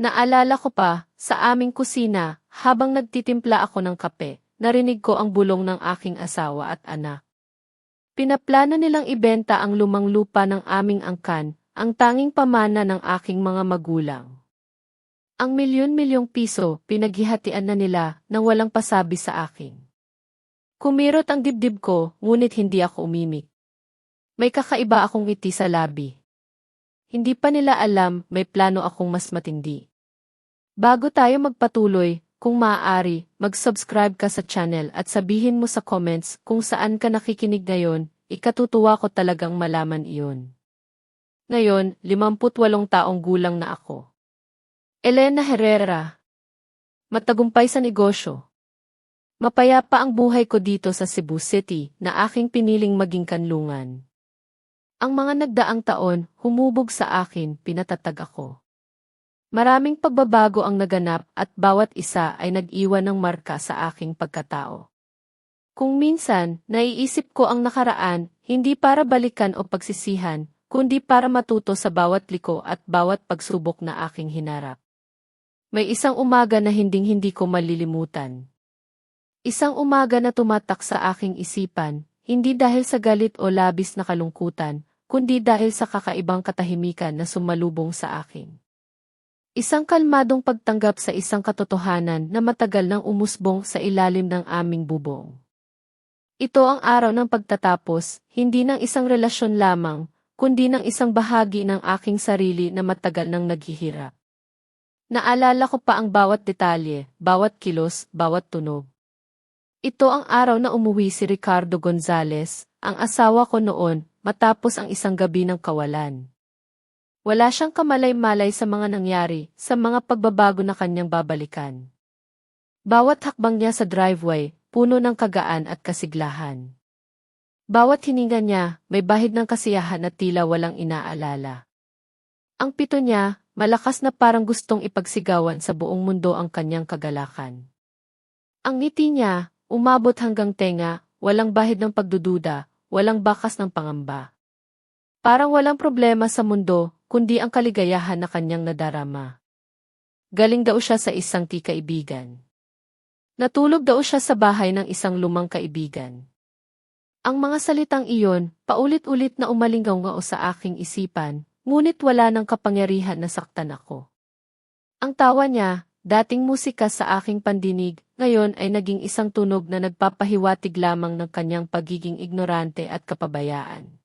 Naalala ko pa, sa aming kusina, habang nagtitimpla ako ng kape, narinig ko ang bulong ng aking asawa at anak. Pinaplano nilang ibenta ang lumang lupa ng aming angkan, ang tanging pamana ng aking mga magulang. Ang milyon-milyong piso, pinaghihatian na nila nang walang pasabi sa akin. Kumirot ang dibdib ko, ngunit hindi ako umimik. May kakaiba akong ngiti sa labi. Hindi pa nila alam, may plano akong mas matindi. Bago tayo magpatuloy, kung maaari, mag-subscribe ka sa channel at sabihin mo sa comments kung saan ka nakikinig ngayon, ikatutuwa ko talagang malaman iyon. Ngayon, 58 taong gulang na ako. Elena Herrera. Matagumpay sa negosyo. Mapayapa ang buhay ko dito sa Cebu City na aking piniling maging kanlungan. Ang mga nagdaang taon, humubog sa akin, pinatatag ako. Maraming pagbabago ang naganap at bawat isa ay nag-iwan ng marka sa aking pagkatao. Kung minsan, naiisip ko ang nakaraan, hindi para balikan o pagsisihan, kundi para matuto sa bawat liko at bawat pagsubok na aking hinarap. May isang umaga na hinding-hindi ko malilimutan. Isang umaga na tumatak sa aking isipan, hindi dahil sa galit o labis na kalungkutan, kundi dahil sa kakaibang katahimikan na sumalubong sa akin. Isang kalmadong pagtanggap sa isang katotohanan na matagal nang umusbong sa ilalim ng aming bubong. Ito ang araw ng pagtatapos, hindi ng isang relasyon lamang, kundi ng isang bahagi ng aking sarili na matagal nang naghihirap. Naalala ko pa ang bawat detalye, bawat kilos, bawat tunog. Ito ang araw na umuwi si Ricardo Gonzalez, ang asawa ko noon, matapos ang isang gabi ng kawalan. Wala siyang kamalay-malay sa mga nangyari, sa mga pagbabago na kanyang babalikan. Bawat hakbang niya sa driveway, puno ng kagaan at kasiglahan. Bawat hininga niya, may bahid ng kasiyahan at tila walang inaalala. Ang pito niya, malakas na parang gustong ipagsigawan sa buong mundo ang kanyang kagalakan. Ang ngiti niya, umabot hanggang tenga, walang bahid ng pagdududa, walang bakas ng pangamba. Parang walang problema sa mundo, kundi ang kaligayahan na kanyang nadarama. Galing daw siya sa isang kaibigan. Natulog daw siya sa bahay ng isang lumang kaibigan. Ang mga salitang iyon, paulit-ulit na umalingaw-ngao sa aking isipan, ngunit wala ng kapangyarihan na saktan ako. Ang tawa niya, dating musika sa aking pandinig, ngayon ay naging isang tunog na nagpapahiwatig lamang ng kanyang pagiging ignorante at kapabayaan.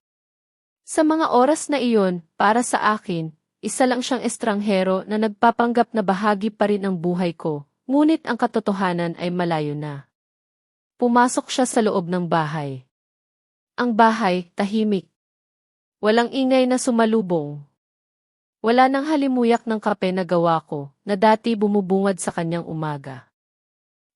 Sa mga oras na iyon, para sa akin, isa lang siyang estranghero na nagpapanggap na bahagi pa rin ng buhay ko, ngunit ang katotohanan ay malayo na. Pumasok siya sa loob ng bahay. Ang bahay, tahimik. Walang ingay na sumalubong. Wala nang halimuyak ng kape na gawa ko, na dati bumubungad sa kanyang umaga.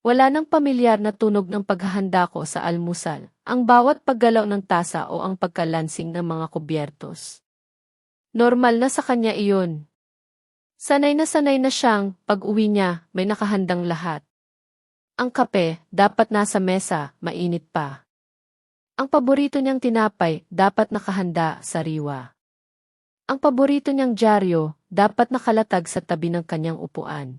Wala nang pamilyar na tunog ng paghahanda ko sa almusal, ang bawat paggalaw ng tasa o ang pagkalansing ng mga kubyertos. Normal na sa kanya iyon. Sanay na siyang, pag-uwi niya, may nakahandang lahat. Ang kape, dapat nasa mesa, mainit pa. Ang paborito niyang tinapay, dapat nakahanda, sariwa. Ang paborito niyang dyaryo, dapat nakalatag sa tabi ng kanyang upuan.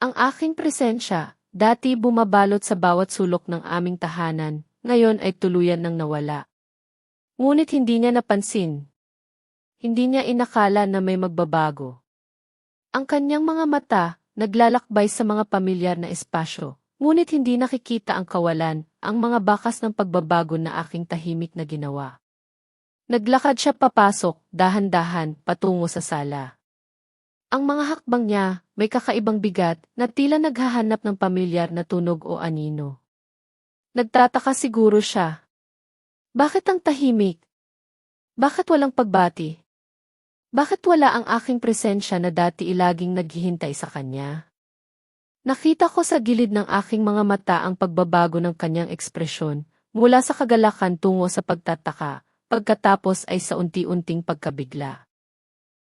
Ang aking presensya, dati bumabalot sa bawat sulok ng aming tahanan, ngayon ay tuluyan nang nawala. Ngunit hindi niya napansin. Hindi niya inakala na may magbabago. Ang kanyang mga mata, naglalakbay sa mga pamilyar na espasyo, ngunit hindi nakikita ang kawalan, ang mga bakas ng pagbabago na aking tahimik na ginawa. Naglakad siya papasok, dahan-dahan, patungo sa sala. Ang mga hakbang niya, may kakaibang bigat, na tila naghahanap ng pamilyar na tunog o anino. Nagtataka siguro siya. Bakit ang tahimik? Bakit walang pagbati? Bakit wala ang aking presensya na dati ilaging naghihintay sa kanya? Nakita ko sa gilid ng aking mga mata ang pagbabago ng kanyang ekspresyon, mula sa kagalakan tungo sa pagtataka, pagkatapos ay sa unti-unting pagkabigla.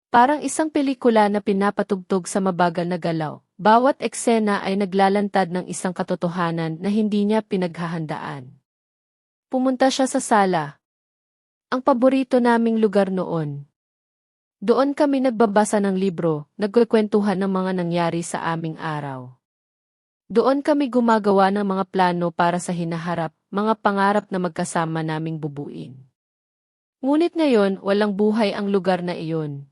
Parang isang pelikula na pinapatugtog sa mabagal na galaw, bawat eksena ay naglalantad ng isang katotohanan na hindi niya pinaghahandaan. Pumunta siya sa sala. Ang paborito naming lugar noon. Doon kami nagbabasa ng libro, nagkukwentuhan ng mga nangyari sa aming araw. Doon kami gumagawa ng mga plano para sa hinaharap, mga pangarap na magkasama naming bubuin. Ngunit ngayon, walang buhay ang lugar na iyon.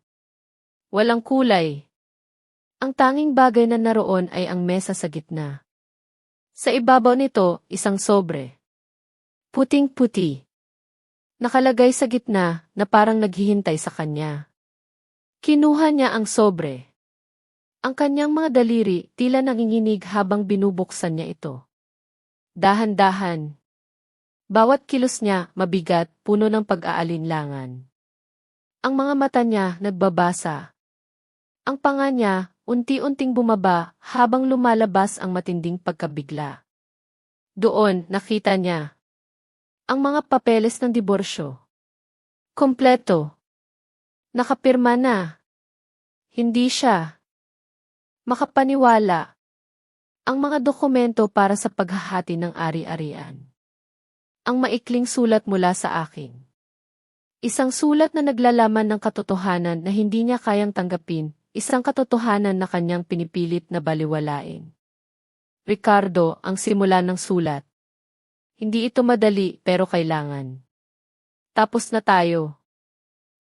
Walang kulay. Ang tanging bagay na naroon ay ang mesa sa gitna. Sa ibabaw nito, isang sobre. Puting-puti. Nakalagay sa gitna na parang naghihintay sa kanya. Kinuha niya ang sobre. Ang kanyang mga daliri tila nanginginig habang binubuksan niya ito. Dahan-dahan. Bawat kilos niya mabigat, puno ng pag-aalinlangan. Ang mga mata niya nagbabasa. Ang panga niya unti-unting bumaba habang lumalabas ang matinding pagkabigla. Doon nakita niya ang mga papeles ng diborsyo. Kompleto. Nakapirma na. Hindi siya makapaniwala. Ang mga dokumento para sa paghahati ng ari-arian. Ang maikling sulat mula sa akin. Isang sulat na naglalaman ng katotohanan na hindi niya kayang tanggapin, isang katotohanan na kanyang pinipilit na baliwalain. Ricardo, ang simula ng sulat. Hindi ito madali pero kailangan. Tapos na tayo.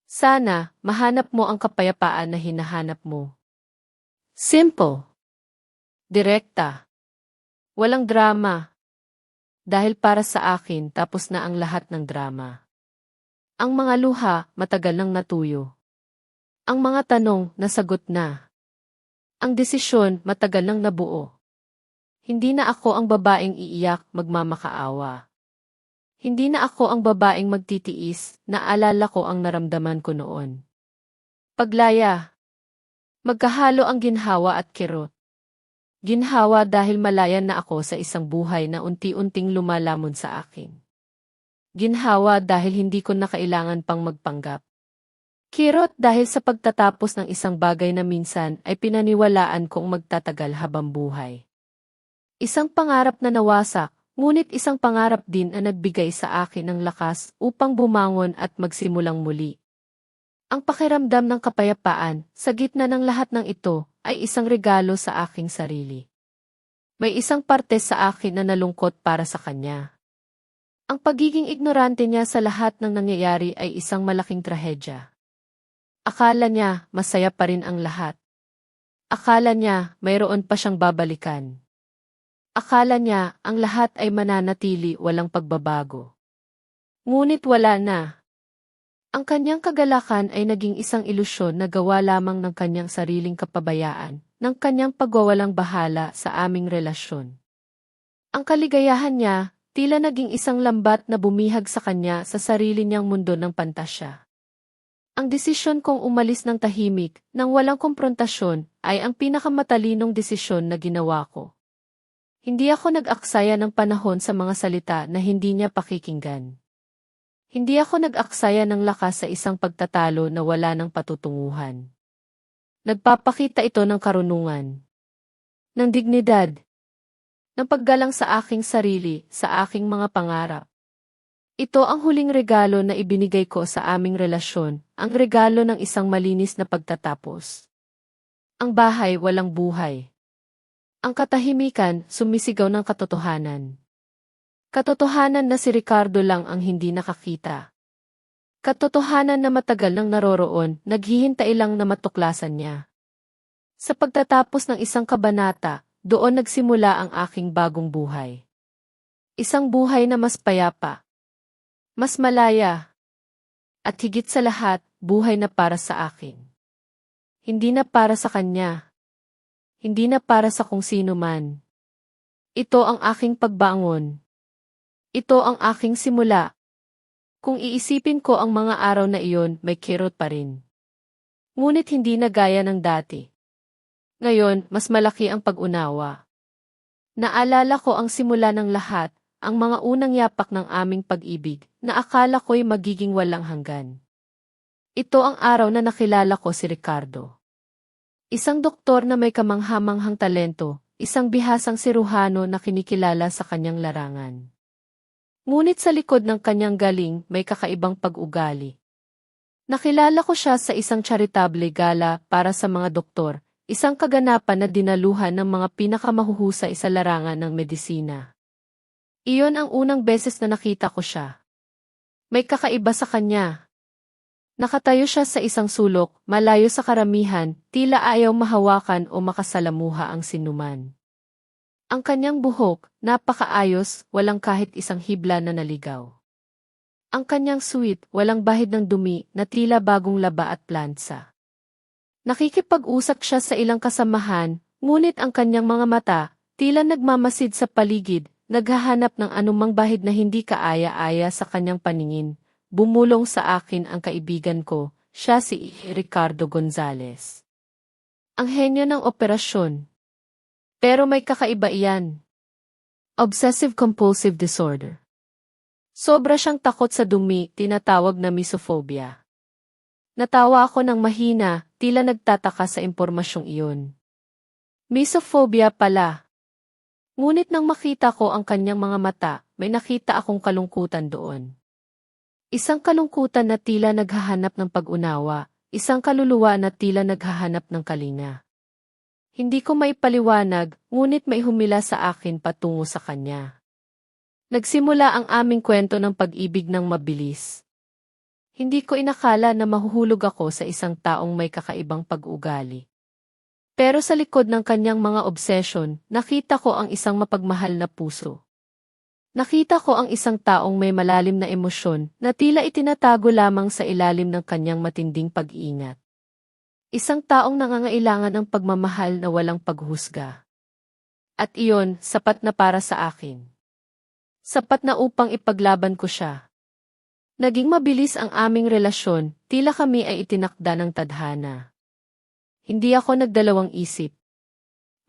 Sana, mahanap mo ang kapayapaan na hinahanap mo. Simple. Direkta. Walang drama. Dahil para sa akin tapos na ang lahat ng drama. Ang mga luha, matagal nang natuyo. Ang mga tanong, nasagot na. Ang desisyon, matagal nang nabuo. Hindi na ako ang babaeng iiyak, magmamakaawa. Hindi na ako ang babaeng magtitiis, naalala ko ang naramdaman ko noon. Paglaya. Magkahalo ang ginhawa at kirot. Ginhawa dahil malayan na ako sa isang buhay na unti-unting lumalamon sa akin. Ginhawa dahil hindi ko na kailangan pang magpanggap. Kirot dahil sa pagtatapos ng isang bagay na minsan ay pinaniwalaan kong magtatagal habang buhay. Isang pangarap na nawasak, ngunit isang pangarap din na nagbigay sa akin ng lakas upang bumangon at magsimulang muli. Ang pakiramdam ng kapayapaan sa gitna ng lahat ng ito ay isang regalo sa aking sarili. May isang parte sa akin na nalungkot para sa kanya. Ang pagiging ignorante niya sa lahat ng nangyayari ay isang malaking trahedya. Akala niya masaya pa rin ang lahat. Akala niya mayroon pa siyang babalikan. Akala niya ang lahat ay mananatili walang pagbabago. Ngunit wala na. Ang kanyang kagalakan ay naging isang ilusyon na gawa lamang ng kanyang sariling kapabayaan, ng kanyang pagwawalang bahala sa aming relasyon. Ang kaligayahan niya, tila naging isang lambat na bumihag sa kanya sa sarili niyang mundo ng pantasya. Ang desisyon kong umalis ng tahimik, nang walang komprontasyon, ay ang pinakamatalinong desisyon na ginawa ko. Hindi ako nag-aksaya ng panahon sa mga salita na hindi niya pakikinggan. Hindi ako nag-aksaya ng lakas sa isang pagtatalo na wala ng patutunguhan. Nagpapakita ito ng karunungan, ng dignidad, ng paggalang sa aking sarili, sa aking mga pangarap. Ito ang huling regalo na ibinigay ko sa aming relasyon, ang regalo ng isang malinis na pagtatapos. Ang bahay walang buhay. Ang katahimikan sumisigaw ng katotohanan. Katotohanan na si Ricardo lang ang hindi nakakita. Katotohanan na matagal nang naroroon, naghihintay lang na matuklasan niya. Sa pagtatapos ng isang kabanata, doon nagsimula ang aking bagong buhay. Isang buhay na mas payapa, mas malaya, at higit sa lahat, buhay na para sa akin. Hindi na para sa kanya. Hindi na para sa kung sino man. Ito ang aking pagbangon. Ito ang aking simula. Kung iisipin ko ang mga araw na iyon, may kirot pa rin. Ngunit hindi na gaya ng dati. Ngayon, mas malaki ang pag-unawa. Naalala ko ang simula ng lahat, ang mga unang yapak ng aming pag-ibig, na akala ko'y magiging walang hanggan. Ito ang araw na nakilala ko si Ricardo. Isang doktor na may kamanghamanghang talento, isang bihasang siruhano na kinikilala sa kanyang larangan. Ngunit sa likod ng kanyang galing may kakaibang pag-ugali. Nakilala ko siya sa isang charitable gala para sa mga doktor, isang kaganapan na dinaluhan ng mga pinakamahuhusay sa larangan ng medisina. Iyon ang unang beses na nakita ko siya. May kakaiba sa kanya. Nakatayo siya sa isang sulok, malayo sa karamihan, tila ayaw mahawakan o makasalamuha ang sinuman. Ang kanyang buhok, napakaayos, walang kahit isang hibla na naligaw. Ang kanyang suit, walang bahid ng dumi na tila bagong laba at plansa. Nakikipag-usap siya sa ilang kasamahan, ngunit ang kanyang mga mata, tila nagmamasid sa paligid, naghahanap ng anumang bahid na hindi kaaya-aya sa kanyang paningin. Bumulong sa akin ang kaibigan ko, siya si Ricardo Gonzalez. Ang henyo ng operasyon. Pero may kakaiba iyan. Obsessive-compulsive disorder. Sobra siyang takot sa dumi, tinatawag na misophobia. Natawa ako ng mahina, tila nagtataka sa impormasyong iyon. Misophobia pala. Ngunit nang makita ko ang kanyang mga mata, may nakita akong kalungkutan doon. Isang kalungkutan na tila naghahanap ng pag-unawa, isang kaluluwa na tila naghahanap ng kalinga. Hindi ko maipaliwanag, ngunit may humila sa akin patungo sa kanya. Nagsimula ang aming kwento ng pag-ibig ng mabilis. Hindi ko inakala na mahuhulog ako sa isang taong may kakaibang pag-ugali. Pero sa likod ng kanyang mga obsession, nakita ko ang isang mapagmahal na puso. Nakita ko ang isang taong may malalim na emosyon na tila itinatago lamang sa ilalim ng kanyang matinding pag-iingat. Isang taong nangangailangan ng pagmamahal na walang paghusga. At iyon, sapat na para sa akin. Sapat na upang ipaglaban ko siya. Naging mabilis ang aming relasyon, tila kami ay itinakda ng tadhana. Hindi ako nagdalawang isip.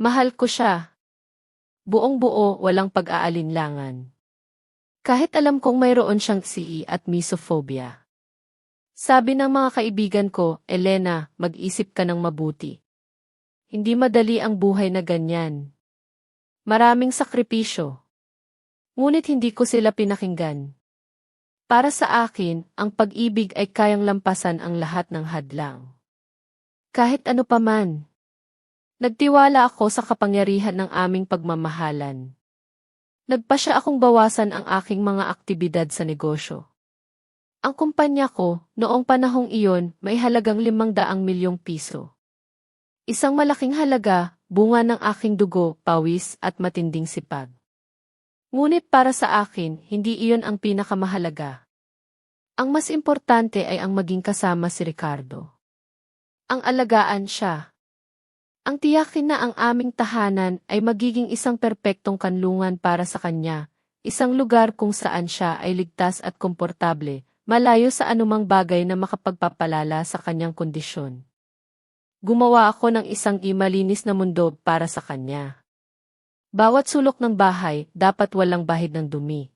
Mahal ko siya. Buong-buo, walang pag-aalinlangan. Kahit alam kong mayroon siyang CE at misophobia. Sabi ng mga kaibigan ko, Elena, mag-isip ka ng mabuti. Hindi madali ang buhay na ganyan. Maraming sakripisyo. Ngunit hindi ko sila pinakinggan. Para sa akin, ang pag-ibig ay kayang lampasan ang lahat ng hadlang. Kahit ano pa man. Nagtiwala ako sa kapangyarihan ng aming pagmamahalan. Nagpasya akong bawasan ang aking mga aktibidad sa negosyo. Ang kumpanya ko, noong panahong iyon, may halagang 500 milyong piso. Isang malaking halaga, bunga ng aking dugo, pawis at matinding sipag. Ngunit para sa akin, hindi iyon ang pinakamahalaga. Ang mas importante ay ang maging kasama si Ricardo. Ang alagaan siya. Ang tiyakin na ang aming tahanan ay magiging isang perpektong kanlungan para sa kanya, isang lugar kung saan siya ay ligtas at komportable, malayo sa anumang bagay na makapagpapalala sa kanyang kondisyon. Gumawa ako ng isang malinis na mundo para sa kanya. Bawat sulok ng bahay, dapat walang bahid ng dumi.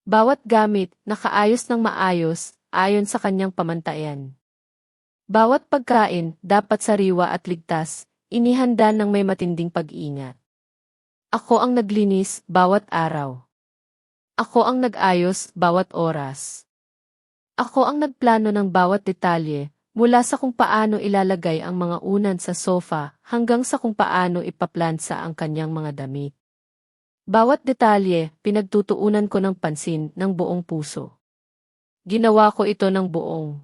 Bawat gamit, nakaayos ng maayos, ayon sa kanyang pamantayan. Bawat pagkain, dapat sariwa at ligtas, inihanda ng may matinding pag-iingat. Ako ang naglinis, bawat araw. Ako ang nag-ayos, bawat oras. Ako ang nagplano ng bawat detalye, mula sa kung paano ilalagay ang mga unan sa sofa hanggang sa kung paano ipaplansa ang kanyang mga damit. Bawat detalye, pinagtutuunan ko ng pansin ng buong puso. Ginawa ko ito ng buong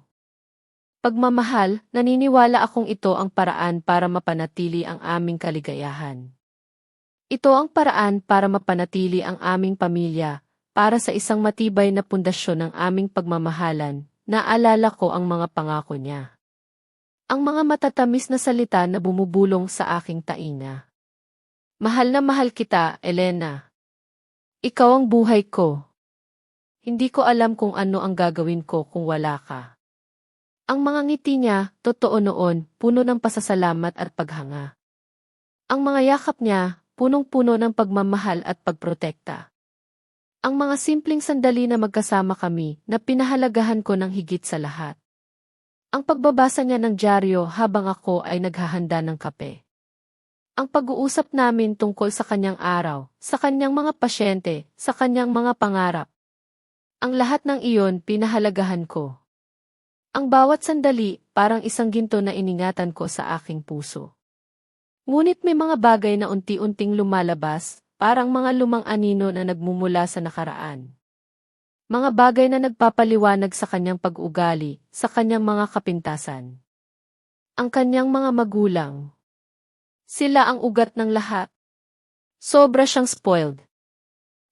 pagmamahal, naniniwala akong ito ang paraan para mapanatili ang aming kaligayahan. Ito ang paraan para mapanatili ang aming pamilya, para sa isang matibay na pundasyon ng aming pagmamahalan. Naalala ko ang mga pangako niya. Ang mga matatamis na salita na bumubulong sa aking tainga. Mahal na mahal kita, Elena. Ikaw ang buhay ko. Hindi ko alam kung ano ang gagawin ko kung wala ka. Ang mga ngiti niya, totoo noon, puno ng pasasalamat at paghanga. Ang mga yakap niya, punong-puno ng pagmamahal at pagprotekta. Ang mga simpleng sandali na magkasama kami na pinahalagahan ko ng higit sa lahat. Ang pagbabasa niya ng dyaryo habang ako ay naghahanda ng kape. Ang pag-uusap namin tungkol sa kanyang araw, sa kanyang mga pasyente, sa kanyang mga pangarap. Ang lahat ng iyon pinahalagahan ko. Ang bawat sandali, parang isang ginto na iningatan ko sa aking puso. Ngunit may mga bagay na unti-unting lumalabas, parang mga lumang anino na nagmumula sa nakaraan. Mga bagay na nagpapaliwanag sa kanyang pag-ugali, sa kanyang mga kapintasan. Ang kanyang mga magulang. Sila ang ugat ng lahat. Sobra siyang spoiled.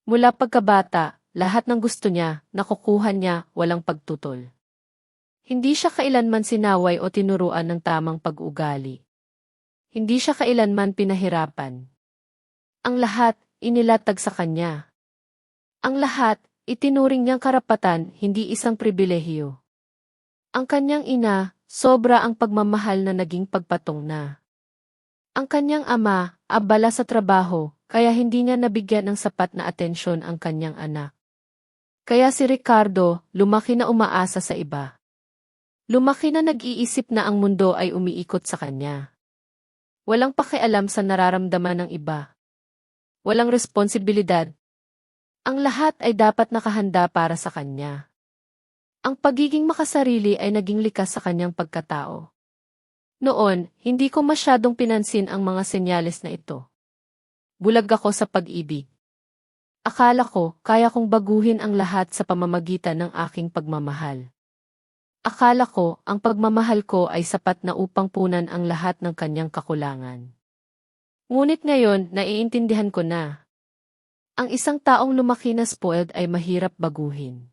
Mula pagkabata, lahat ng gusto niya, nakukuha niya, walang pagtutol. Hindi siya kailanman sinaway o tinuruan ng tamang pag-ugali. Hindi siya kailanman pinahirapan. Ang lahat, inilatag sa kanya. Ang lahat, itinuring niyang karapatan, hindi isang pribilehiyo. Ang kanyang ina, sobra ang pagmamahal na naging pagpatong na. Ang kanyang ama, abala sa trabaho, kaya hindi niya nabigyan ng sapat na atensyon ang kanyang anak. Kaya si Ricardo, lumaki na umaasa sa iba. Lumaki na nag-iisip na ang mundo ay umiikot sa kanya. Walang pakialam sa nararamdaman ng iba. Walang responsibilidad. Ang lahat ay dapat nakahanda para sa kanya. Ang pagiging makasarili ay naging likas sa kanyang pagkatao. Noon, hindi ko masyadong pinansin ang mga senyales na ito. Bulag ako sa pag-ibig. Akala ko, kaya kong baguhin ang lahat sa pamamagitan ng aking pagmamahal. Akala ko, ang pagmamahal ko ay sapat na upang punan ang lahat ng kanyang kakulangan. Ngunit ngayon, naiintindihan ko na. Ang isang taong lumaki na spoiled ay mahirap baguhin.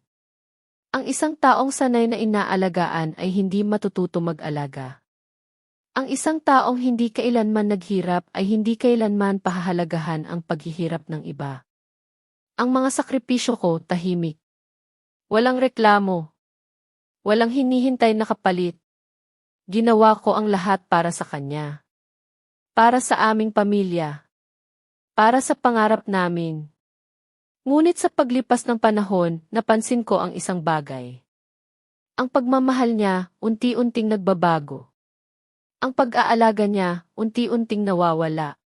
Ang isang taong sanay na inaalagaan ay hindi matututo mag-alaga. Ang isang taong hindi kailanman naghirap ay hindi kailanman pahahalagahan ang paghihirap ng iba. Ang mga sakripisyo ko, tahimik. Walang reklamo. Walang hinihintay na kapalit. Ginawa ko ang lahat para sa kanya. Para sa aming pamilya. Para sa pangarap namin. Ngunit sa paglipas ng panahon, napansin ko ang isang bagay. Ang pagmamahal niya, unti-unting nagbabago. Ang pag-aalaga niya, unti-unting nawawala.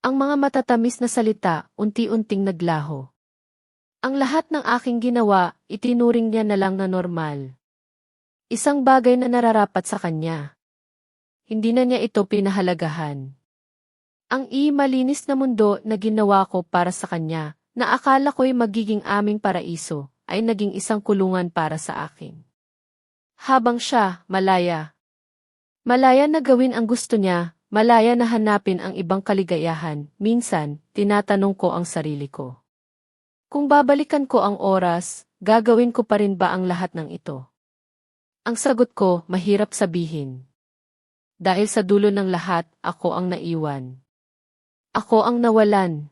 Ang mga matatamis na salita, unti-unting naglaho. Ang lahat ng aking ginawa, itinuring niya na lang na normal. Isang bagay na nararapat sa kanya. Hindi na niya ito pinahalagahan. Ang malinis na mundo na ginawa ko para sa kanya, na akala ko'y magiging aming paraiso, ay naging isang kulungan para sa akin. Habang siya, malaya. Malaya na gawin ang gusto niya, malaya na hanapin ang ibang kaligayahan, minsan, tinatanong ko ang sarili ko. Kung babalikan ko ang oras, gagawin ko pa rin ba ang lahat ng ito? Ang sagot ko, mahirap sabihin. Dahil sa dulo ng lahat, ako ang naiwan. Ako ang nawalan.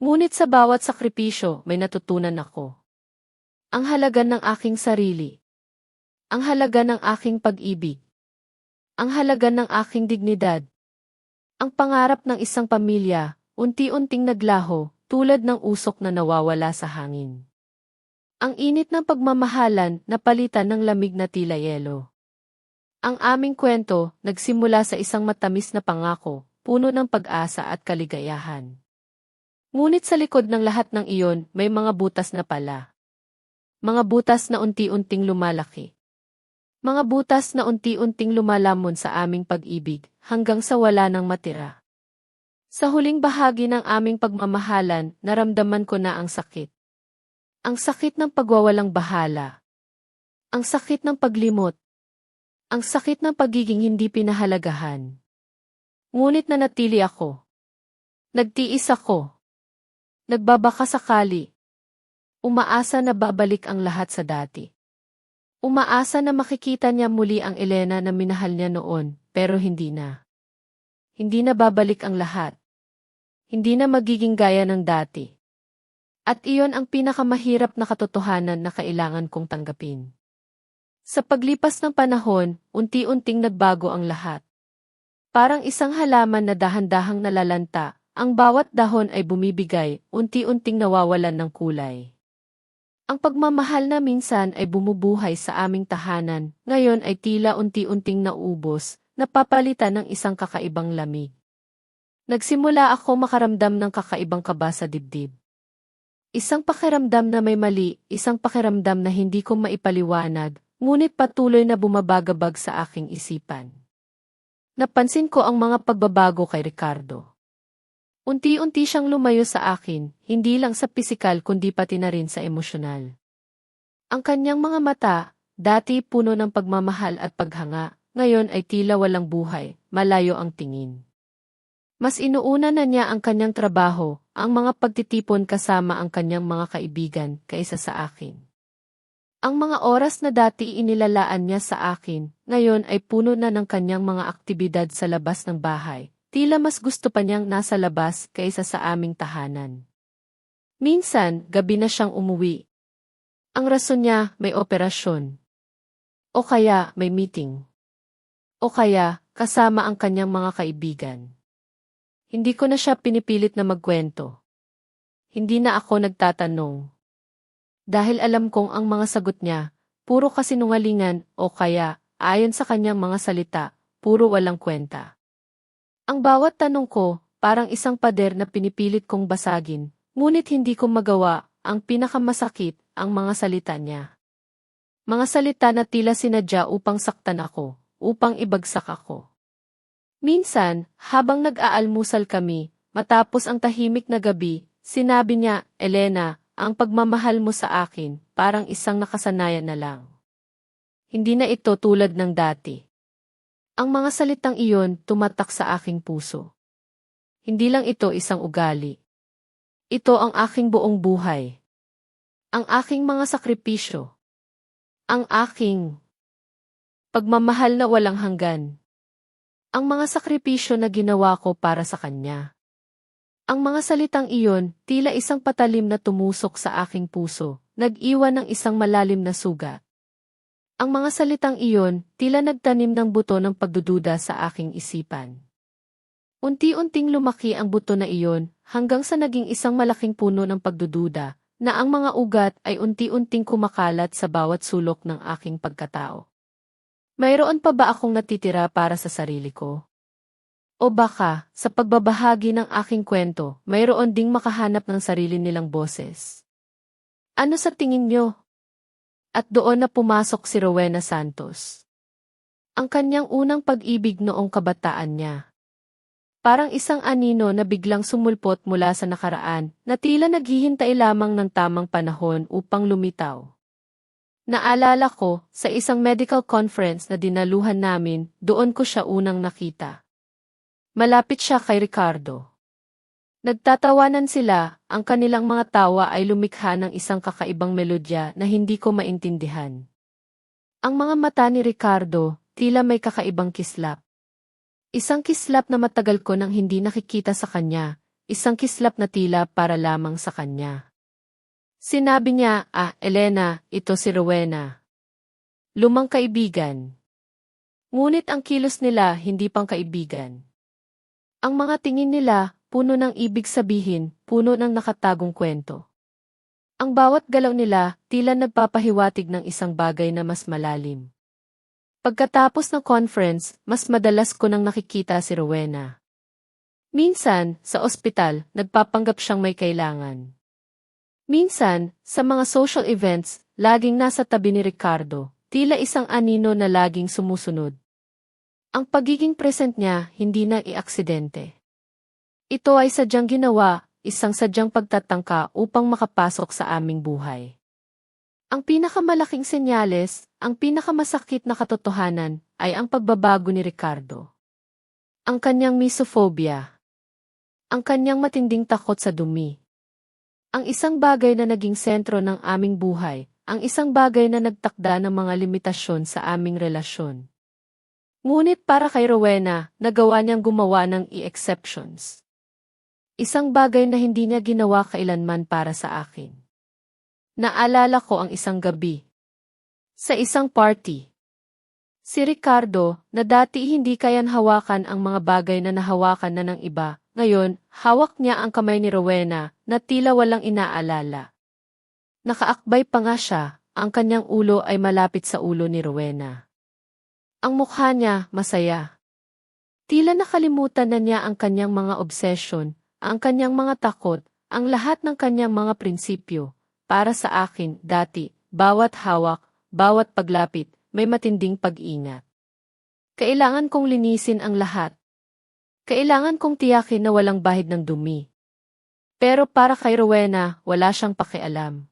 Ngunit sa bawat sakripisyo, may natutunan ako. Ang halaga ng aking sarili. Ang halaga ng aking pag-ibig. Ang halaga ng aking dignidad. Ang pangarap ng isang pamilya, unti-unting naglaho, tulad ng usok na nawawala sa hangin. Ang init ng pagmamahalan, napalitan ng lamig na tila yelo. Ang aming kwento, nagsimula sa isang matamis na pangako, puno ng pag-asa at kaligayahan. Ngunit sa likod ng lahat ng iyon, may mga butas na pala. Mga butas na unti-unting lumalaki. Mga butas na unti-unting lumalamon sa aming pag-ibig, hanggang sa wala nang matira. Sa huling bahagi ng aming pagmamahalan, naramdaman ko na ang sakit. Ang sakit ng pagwawalang bahala. Ang sakit ng paglimot. Ang sakit ng pagiging hindi pinahalagahan. Ngunit nanatili ako. Nagtiis ako. Nagbabaka sakali. Umaasa na babalik ang lahat sa dati. Umaasa na makikita niya muli ang Elena na minahal niya noon, pero hindi na. Hindi na babalik ang lahat. Hindi na magiging gaya ng dati. At iyon ang pinakamahirap na katotohanan na kailangan kong tanggapin. Sa paglipas ng panahon, unti-unting nagbago ang lahat. Parang isang halaman na dahan-dahang nalalanta, ang bawat dahon ay bumibigay, unti-unting nawawalan ng kulay. Ang pagmamahal na minsan ay bumubuhay sa aming tahanan, ngayon ay tila unti-unting nauubos, napapalitan ng isang kakaibang lamig. Nagsimula ako makaramdam ng kakaibang kaba sa dibdib. Isang pakiramdam na may mali, isang pakiramdam na hindi ko maipaliwanag, Ngunit patuloy na bumabagabag sa aking isipan. Napansin ko ang mga pagbabago kay Ricardo. Unti-unti siyang lumayo sa akin, hindi lang sa pisikal kundi pati na rin sa emosyonal. Ang kanyang mga mata, dati puno ng pagmamahal at paghanga, ngayon ay tila walang buhay, malayo ang tingin. Mas inuuna na niya ang kanyang trabaho, ang mga pagtitipon kasama ang kanyang mga kaibigan kaysa sa akin. Ang mga oras na dati inilalaan niya sa akin, ngayon ay puno na ng kanyang mga aktibidad sa labas ng bahay. Tila mas gusto pa niyang nasa labas kaysa sa aming tahanan. Minsan, gabi na siyang umuwi. Ang rason niya, may operasyon. O kaya, may meeting. O kaya, kasama ang kanyang mga kaibigan. Hindi ko na siya pinipilit na magkwento. Hindi na ako nagtatanong. Dahil alam kong ang mga sagot niya, puro kasinungalingan o kaya, ayon sa kanyang mga salita, puro walang kwenta. Ang bawat tanong ko, parang isang pader na pinipilit kong basagin, ngunit hindi ko magawa, ang pinakamasakit, ang mga salita niya. Mga salita na tila sinadya upang saktan ako, upang ibagsak ako. Minsan, habang nag-aalmusal kami, matapos ang tahimik na gabi, sinabi niya, Elena, ang pagmamahal mo sa akin, parang isang nakasanayan na lang. Hindi na ito tulad ng dati. Ang mga salitang iyon tumatak sa aking puso. Hindi lang ito isang ugali. Ito ang aking buong buhay. Ang aking mga sakripisyo. Ang aking pagmamahal na walang hanggan. Ang mga sakripisyo na ginawa ko para sa kanya. Ang mga salitang iyon, tila isang patalim na tumusok sa aking puso, nag-iwan ng isang malalim na sugat. Ang mga salitang iyon, tila nagtanim ng buto ng pagdududa sa aking isipan. Unti-unting lumaki ang buto na iyon, hanggang sa naging isang malaking puno ng pagdududa, na ang mga ugat ay unti-unting kumakalat sa bawat sulok ng aking pagkatao. Mayroon pa ba akong natitira para sa sarili ko? O baka, sa pagbabahagi ng aking kwento, mayroon ding makahanap ng sarili nilang boses? Ano sa tingin niyo? At doon na pumasok si Rowena Santos. Ang kanyang unang pag-ibig noong kabataan niya. Parang isang anino na biglang sumulpot mula sa nakaraan, na tila naghihintay lamang ng tamang panahon upang lumitaw. Naalala ko, sa isang medical conference na dinaluhan namin, doon ko siya unang nakita. Malapit siya kay Ricardo. Nagtatawanan sila, ang kanilang mga tawa ay lumikha ng isang kakaibang melodya na hindi ko maintindihan. Ang mga mata ni Ricardo, tila may kakaibang kislap. Isang kislap na matagal ko nang hindi nakikita sa kanya, isang kislap na tila para lamang sa kanya. Sinabi niya, Elena, ito si Rowena. Lumang kaibigan. Ngunit ang kilos nila hindi pang kaibigan. Ang mga tingin nila, puno ng ibig sabihin, puno ng nakatagong kwento. Ang bawat galaw nila, tila nagpapahiwatig ng isang bagay na mas malalim. Pagkatapos ng conference, mas madalas ko nang nakikita si Rowena. Minsan, sa ospital, nagpapanggap siyang may kailangan. Minsan, sa mga social events, laging nasa tabi ni Ricardo, tila isang anino na laging sumusunod. Ang pagiging present niya, hindi na iaksidente. Ito ay sadyang ginawa, isang sadyang pagtatangka upang makapasok sa aming buhay. Ang pinakamalaking senyales, ang pinakamasakit na katotohanan, ay ang pagbabago ni Ricardo. Ang kanyang misophobia. Ang kanyang matinding takot sa dumi. Ang isang bagay na naging sentro ng aming buhay, ang isang bagay na nagtakda ng mga limitasyon sa aming relasyon. Ngunit para kay Rowena, nagawa niyang gumawa ng exceptions. Isang bagay na hindi niya ginawa kailanman para sa akin. Naalala ko ang isang gabi. Sa isang party. Si Ricardo, na dati hindi kayan hawakan ang mga bagay na nahawakan na ng iba, ngayon, hawak niya ang kamay ni Rowena na tila walang inaalala. Nakaakbay pa nga siya, ang kanyang ulo ay malapit sa ulo ni Rowena. Ang mukha niya, masaya. Tila nakalimutan na niya ang kanyang mga obsession, ang kanyang mga takot, ang lahat ng kanyang mga prinsipyo. Para sa akin, dati, bawat hawak, bawat paglapit, may matinding pag-ingat. Kailangan kong linisin ang lahat. Kailangan kong tiyakin na walang bahid ng dumi. Pero para kay Rowena, wala siyang pakialam.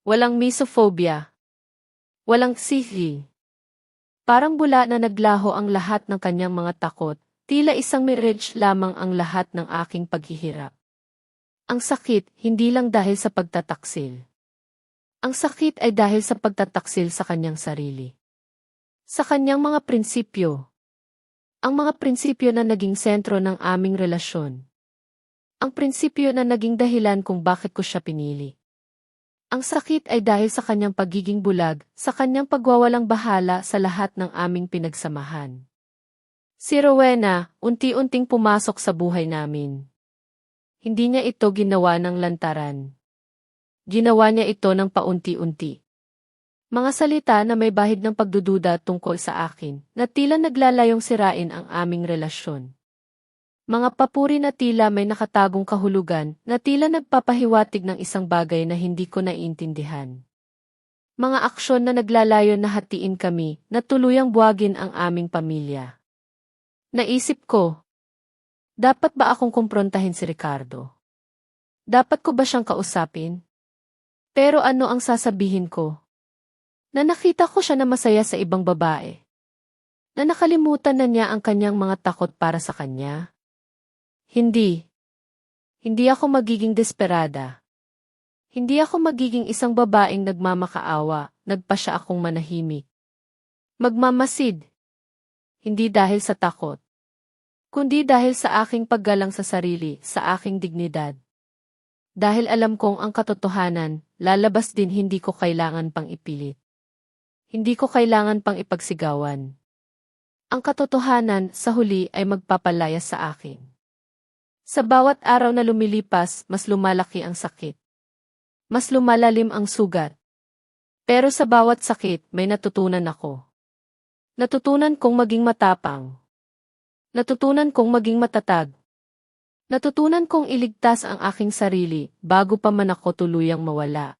Walang misophobia. Walang sihi. Parang bula na naglaho ang lahat ng kanyang mga takot, tila isang mirage lamang ang lahat ng aking paghihirap. Ang sakit, hindi lang dahil sa pagtataksil. Ang sakit ay dahil sa pagtataksil sa kanyang sarili. Sa kanyang mga prinsipyo. Ang mga prinsipyo na naging sentro ng aming relasyon. Ang prinsipyo na naging dahilan kung bakit ko siya pinili. Ang sakit ay dahil sa kanyang pagiging bulag, sa kanyang pagwawalang bahala sa lahat ng aming pinagsamahan. Si Rowena, unti-unting pumasok sa buhay namin. Hindi niya ito ginawa ng lantaran. Ginawa niya ito ng paunti-unti. Mga salita na may bahid ng pagdududa tungkol sa akin, na tila naglalayong sirain ang aming relasyon. Mga papuri na tila may nakatagong kahulugan, na tila nagpapahiwatig ng isang bagay na hindi ko naiintindihan. Mga aksyon na naglalayo na hatiin kami, na tuluyang buwagin ang aming pamilya. Naisip ko, dapat ba akong kumprontahin si Ricardo? Dapat ko ba siyang kausapin? Pero ano ang sasabihin ko? Na nakita ko siya na masaya sa ibang babae. Na nakalimutan na niya ang kanyang mga takot para sa kanya. Hindi. Hindi ako magiging desperada. Hindi ako magiging isang babaeng nagmamakaawa, nagpasya akong manahimik. Magmamasid. Hindi dahil sa takot. Kundi dahil sa aking paggalang sa sarili, sa aking dignidad. Dahil alam kong ang katotohanan, lalabas din hindi ko kailangan pang ipilit. Hindi ko kailangan pang ipagsigawan. Ang katotohanan sa huli ay magpapalaya sa akin. Sa bawat araw na lumilipas, mas lumalaki ang sakit. Mas lumalalim ang sugat. Pero sa bawat sakit, may natutunan ako. Natutunan kong maging matapang. Natutunan kong maging matatag. Natutunan kong iligtas ang aking sarili bago pa man ako tuluyang mawala.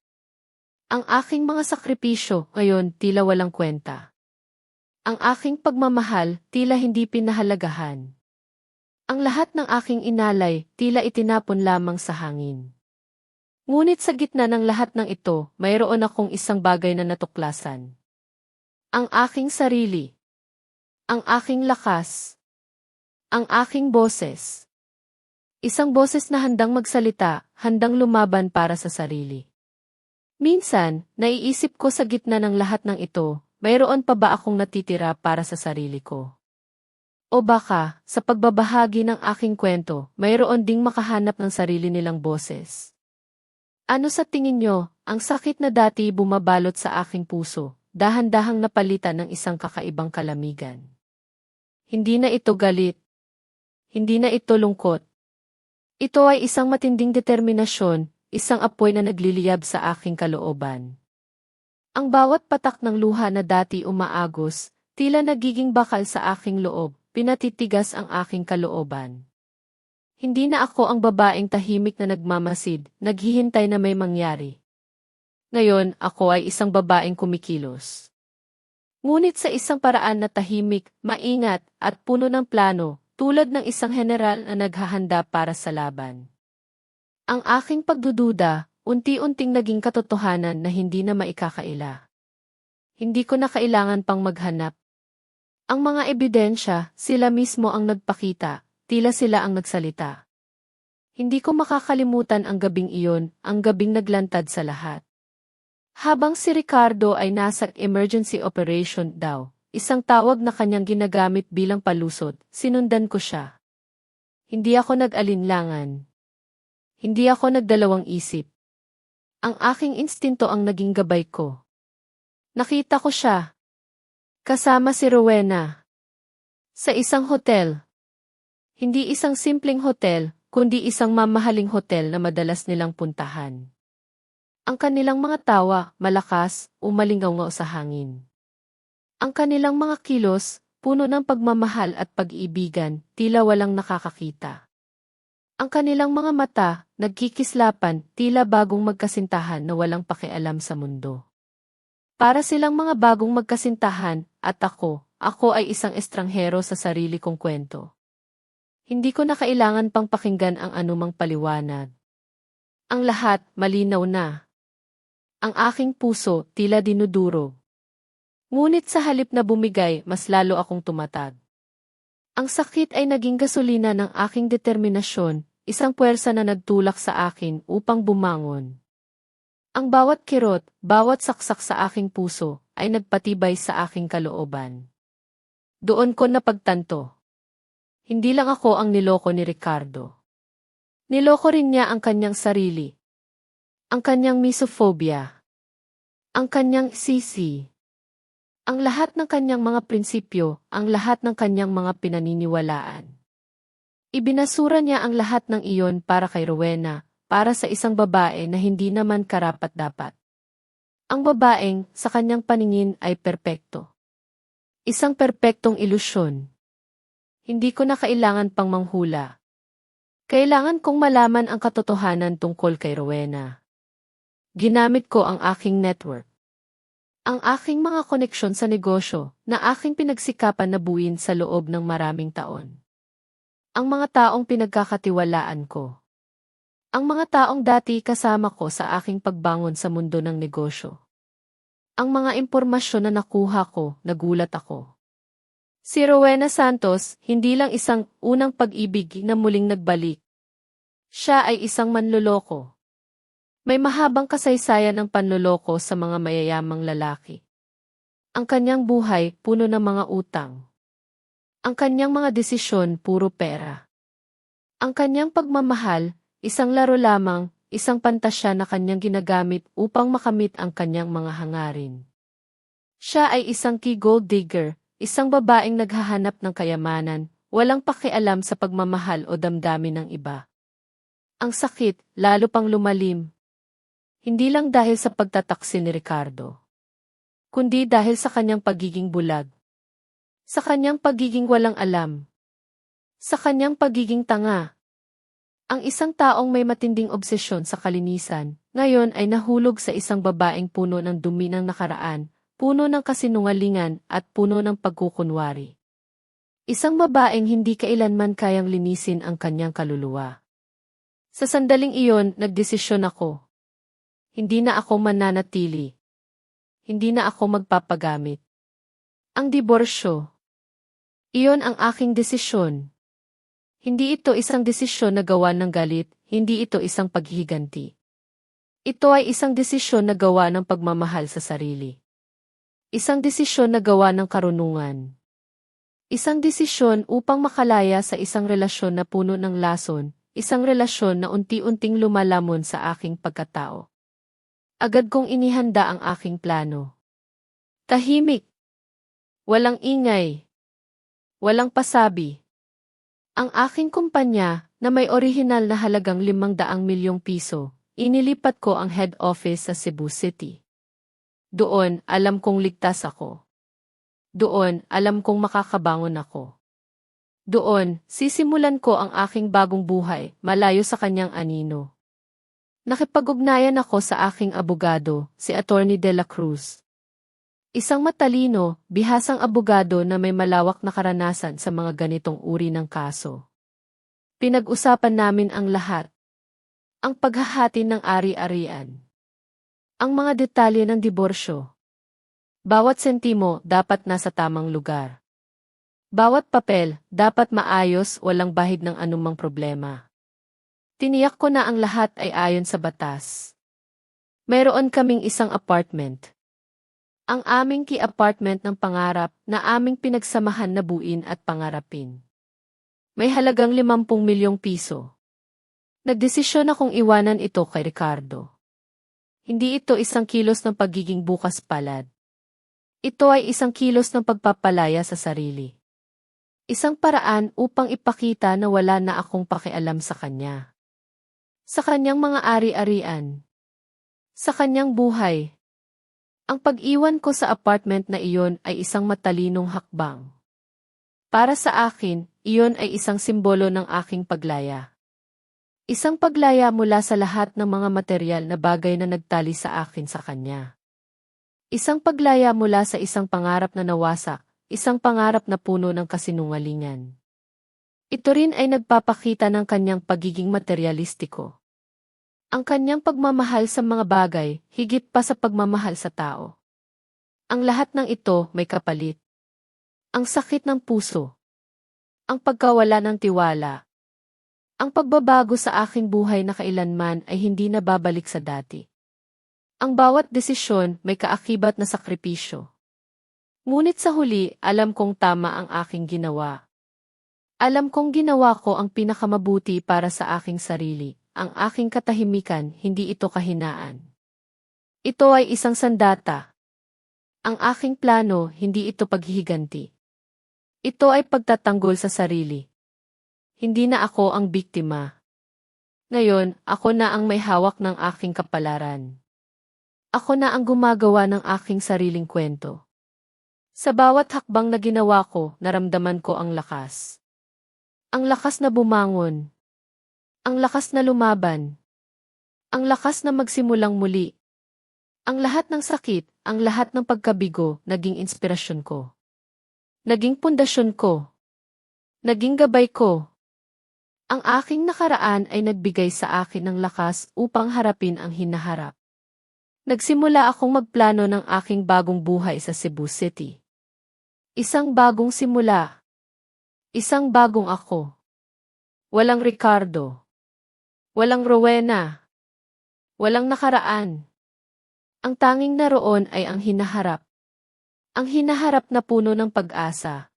Ang aking mga sakripisyo ngayon tila walang kwenta. Ang aking pagmamahal tila hindi pinahalagahan. Ang lahat ng aking inalay tila itinapon lamang sa hangin. Ngunit sa gitna ng lahat ng ito, mayroon akong isang bagay na natuklasan. Ang aking sarili. Ang aking lakas. Ang aking boses. Isang boses na handang magsalita, handang lumaban para sa sarili. Minsan, naiisip ko sa gitna ng lahat ng ito, mayroon pa ba akong natitira para sa sarili ko? O baka, sa pagbabahagi ng aking kwento, mayroon ding makahanap ng sarili nilang boses. Ano sa tingin nyo, ang sakit na dati bumabalot sa aking puso, dahan-dahang napalitan ng isang kakaibang kalamigan? Hindi na ito galit. Hindi na ito lungkot. Ito ay isang matinding determinasyon, isang apoy na nagliliyab sa aking kalooban. Ang bawat patak ng luha na dati umaagos, tila nagiging bakal sa aking loob, pinatitigas ang aking kalooban. Hindi na ako ang babaeng tahimik na nagmamasid, naghihintay na may mangyari. Ngayon, ako ay isang babaeng kumikilos. Ngunit sa isang paraan na tahimik, maingat, at puno ng plano, tulad ng isang general na naghahanda para sa laban. Ang aking pagdududa, unti-unting naging katotohanan na hindi na maikakaila. Hindi ko na kailangan pang maghanap. Ang mga ebidensya, sila mismo ang nagpakita, tila sila ang nagsalita. Hindi ko makakalimutan ang gabing iyon, ang gabing naglantad sa lahat. Habang si Ricardo ay nasa emergency operation daw, isang tawag na kanyang ginagamit bilang palusot, sinundan ko siya. Hindi ako nag-alinlangan. Hindi ako nagdalawang isip. Ang aking instinto ang naging gabay ko. Nakita ko siya. Kasama si Rowena. Sa isang hotel. Hindi isang simpleng hotel, kundi isang mamahaling hotel na madalas nilang puntahan. Ang kanilang mga tawa, malakas, umalingaw sa hangin. Ang kanilang mga kilos, puno ng pagmamahal at pag-iibigan, tila walang nakakakita. Ang kanilang mga mata, nagkikislapan, tila bagong magkasintahan na walang pakialam sa mundo. Para silang mga bagong magkasintahan, at ako ay isang estranghero sa sarili kong kwento. Hindi ko na kailangan pang pakinggan ang anumang paliwanag. Ang lahat, malinaw na. Ang aking puso, tila dinuduro. Ngunit sa halip na bumigay, mas lalo akong tumatag. Ang sakit ay naging gasolina ng aking determinasyon, isang puwersa na nagtulak sa akin upang bumangon. Ang bawat kirot, bawat saksak sa aking puso, ay nagpatibay sa aking kalooban. Doon ko napagtanto. Hindi lang ako ang niloko ni Ricardo. Niloko rin niya ang kanyang sarili. Ang kanyang misophobia. Ang kanyang sisi. Ang lahat ng kanyang mga prinsipyo, ang lahat ng kanyang mga pinaniniwalaan. Ibinasura niya ang lahat ng iyon para kay Rowena, para sa isang babae na hindi naman karapat-dapat. Ang babaeng, sa kanyang paningin ay perpekto. Isang perpektong ilusyon. Hindi ko na kailangan pang manghula. Kailangan kong malaman ang katotohanan tungkol kay Rowena. Ginamit ko ang aking network. Ang aking mga koneksyon sa negosyo na aking pinagsikapan na buuin sa loob ng maraming taon. Ang mga taong pinagkakatiwalaan ko. Ang mga taong dati kasama ko sa aking pagbangon sa mundo ng negosyo. Ang mga impormasyon na nakuha ko, nagulat ako. Si Rowena Santos, hindi lang isang unang pag-ibig na muling nagbalik. Siya ay isang manloloko. May mahabang kasaysayan ng panloloko sa mga mayayamang lalaki. Ang kanyang buhay, puno ng mga utang. Ang kanyang mga desisyon, puro pera. Ang kanyang pagmamahal, isang laro lamang, isang pantasya na kanyang ginagamit upang makamit ang kanyang mga hangarin. Siya ay isang key gold digger, isang babaeng naghahanap ng kayamanan, walang pakialam sa pagmamahal o damdamin ng iba. Ang sakit, lalo pang lumalim. Hindi lang dahil sa pagtataksil ni Ricardo, kundi dahil sa kanyang pagiging bulag. Sa kanyang pagiging walang alam. Sa kanyang pagiging tanga. Ang isang taong may matinding obsesyon sa kalinisan, ngayon ay nahulog sa isang babaeng puno ng dumi ng nakaraan, puno ng kasinungalingan at puno ng pagkukunwari. Isang babaeng hindi kailanman kayang linisin ang kanyang kaluluwa. Sa sandaling iyon, nagdesisyon ako. Hindi na ako mananatili. Hindi na ako magpapagamit. Ang diborsyo. Iyon ang aking desisyon. Hindi ito isang desisyon na gawa ng galit, hindi ito isang paghihiganti. Ito ay isang desisyon na gawa ng pagmamahal sa sarili. Isang desisyon na gawa ng karunungan. Isang desisyon upang makalaya sa isang relasyon na puno ng lason, isang relasyon na unti-unting lumalamon sa aking pagkatao. Agad kong inihanda ang aking plano. Tahimik. Walang ingay. Walang pasabi. Ang aking kumpanya, na may orihinal na halagang 500 milyong piso, inilipat ko ang head office sa Cebu City. Doon, alam kong ligtas ako. Doon, alam kong makakabangon ako. Doon, sisimulan ko ang aking bagong buhay, malayo sa kanyang anino. Nakipag-ugnayan ako sa aking abogado, si Attorney De La Cruz. Isang matalino, bihasang abogado na may malawak na karanasan sa mga ganitong uri ng kaso. Pinag-usapan namin ang lahat. Ang paghahati ng ari-arian. Ang mga detalye ng diborsyo. Bawat sentimo dapat nasa tamang lugar. Bawat papel dapat maayos, walang bahid ng anumang problema. Tiniyak ko na ang lahat ay ayon sa batas. Mayroon kaming isang apartment. Ang aming key apartment ng pangarap na aming pinagsamahan na buuin at pangarapin. May halagang 50 milyong piso. Nagdesisyon akong iwanan ito kay Ricardo. Hindi ito isang kilos ng pagiging bukas palad. Ito ay isang kilos ng pagpapalaya sa sarili. Isang paraan upang ipakita na wala na akong pakialam sa kanya. Sa kanyang mga ari-arian. Sa kanyang buhay. Ang pag-iwan ko sa apartment na iyon ay isang matalinong hakbang. Para sa akin, iyon ay isang simbolo ng aking paglaya. Isang paglaya mula sa lahat ng mga material na bagay na nagtali sa akin sa kanya. Isang paglaya mula sa isang pangarap na nawasak, isang pangarap na puno ng kasinungalingan. Ito rin ay nagpapakita ng kanyang pagiging materyalistiko. Ang kanyang pagmamahal sa mga bagay, higit pa sa pagmamahal sa tao. Ang lahat ng ito may kapalit. Ang sakit ng puso. Ang pagkawala ng tiwala. Ang pagbabago sa aking buhay na kailanman ay hindi na babalik sa dati. Ang bawat desisyon may kaakibat na sakripisyo. Ngunit sa huli, alam kong tama ang aking ginawa. Alam kong ginawa ko ang pinakamabuti para sa aking sarili, ang aking katahimikan, hindi ito kahinaan. Ito ay isang sandata. Ang aking plano, hindi ito paghihiganti. Ito ay pagtatanggol sa sarili. Hindi na ako ang biktima. Ngayon, ako na ang may hawak ng aking kapalaran. Ako na ang gumagawa ng aking sariling kwento. Sa bawat hakbang na ginawa ko, naramdaman ko ang lakas. Ang lakas na bumangon. Ang lakas na lumaban. Ang lakas na magsimulang muli. Ang lahat ng sakit, ang lahat ng pagkabigo, naging inspirasyon ko. Naging pundasyon ko. Naging gabay ko. Ang aking nakaraan ay nagbigay sa akin ng lakas upang harapin ang hinaharap. Nagsimula akong magplano ng aking bagong buhay sa Cebu City. Isang bagong simula. Isang bagong ako. Walang Ricardo. Walang Rowena. Walang nakaraan. Ang tanging naroon ay ang hinaharap. Ang hinaharap na puno ng pag-asa.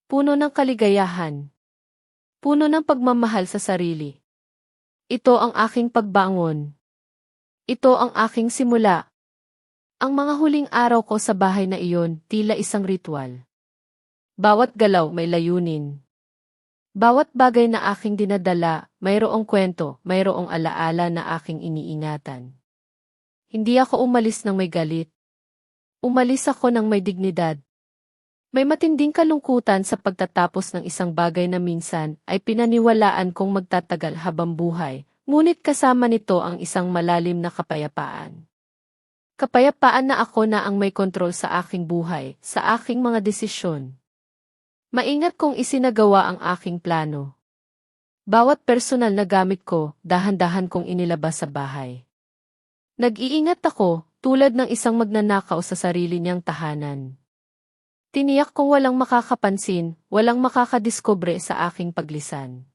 Puno ng kaligayahan. Puno ng pagmamahal sa sarili. Ito ang aking pagbangon. Ito ang aking simula. Ang mga huling araw ko sa bahay na iyon, tila isang ritual. Bawat galaw may layunin. Bawat bagay na aking dinadala, mayroong kwento, mayroong alaala na aking iniingatan. Hindi ako umalis ng may galit. Umalis ako ng may dignidad. May matinding kalungkutan sa pagtatapos ng isang bagay na minsan ay pinaniwalaan kong magtatagal habang buhay. Ngunit kasama nito ang isang malalim na kapayapaan. Kapayapaan na ako na ang may kontrol sa aking buhay, sa aking mga desisyon. Maingat kong isinagawa ang aking plano. Bawat personal na gamit ko, dahan-dahan kong inilabas sa bahay. Nag-iingat ako, tulad ng isang magnanakaw sa sarili niyang tahanan. Tiniyak kong walang makakapansin, walang makakadiskubre sa aking paglisan.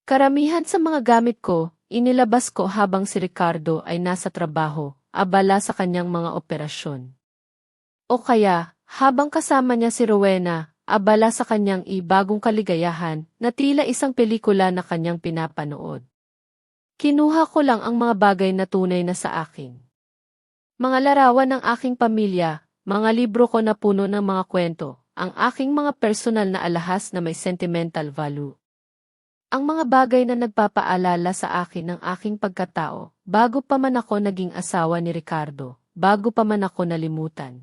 Karamihan sa mga gamit ko, inilabas ko habang si Ricardo ay nasa trabaho, abala sa kanyang mga operasyon. O kaya, habang kasama niya si Rowena, abala sa kanyang ibagong kaligayahan na tila isang pelikula na kanyang pinapanood. Kinuha ko lang ang mga bagay na tunay na sa akin. Mga larawan ng aking pamilya, mga libro ko na puno ng mga kwento, ang aking mga personal na alahas na may sentimental value. Ang mga bagay na nagpapaalala sa akin ng aking pagkatao, bago pa man ako naging asawa ni Ricardo, bago pa man ako nalimutan.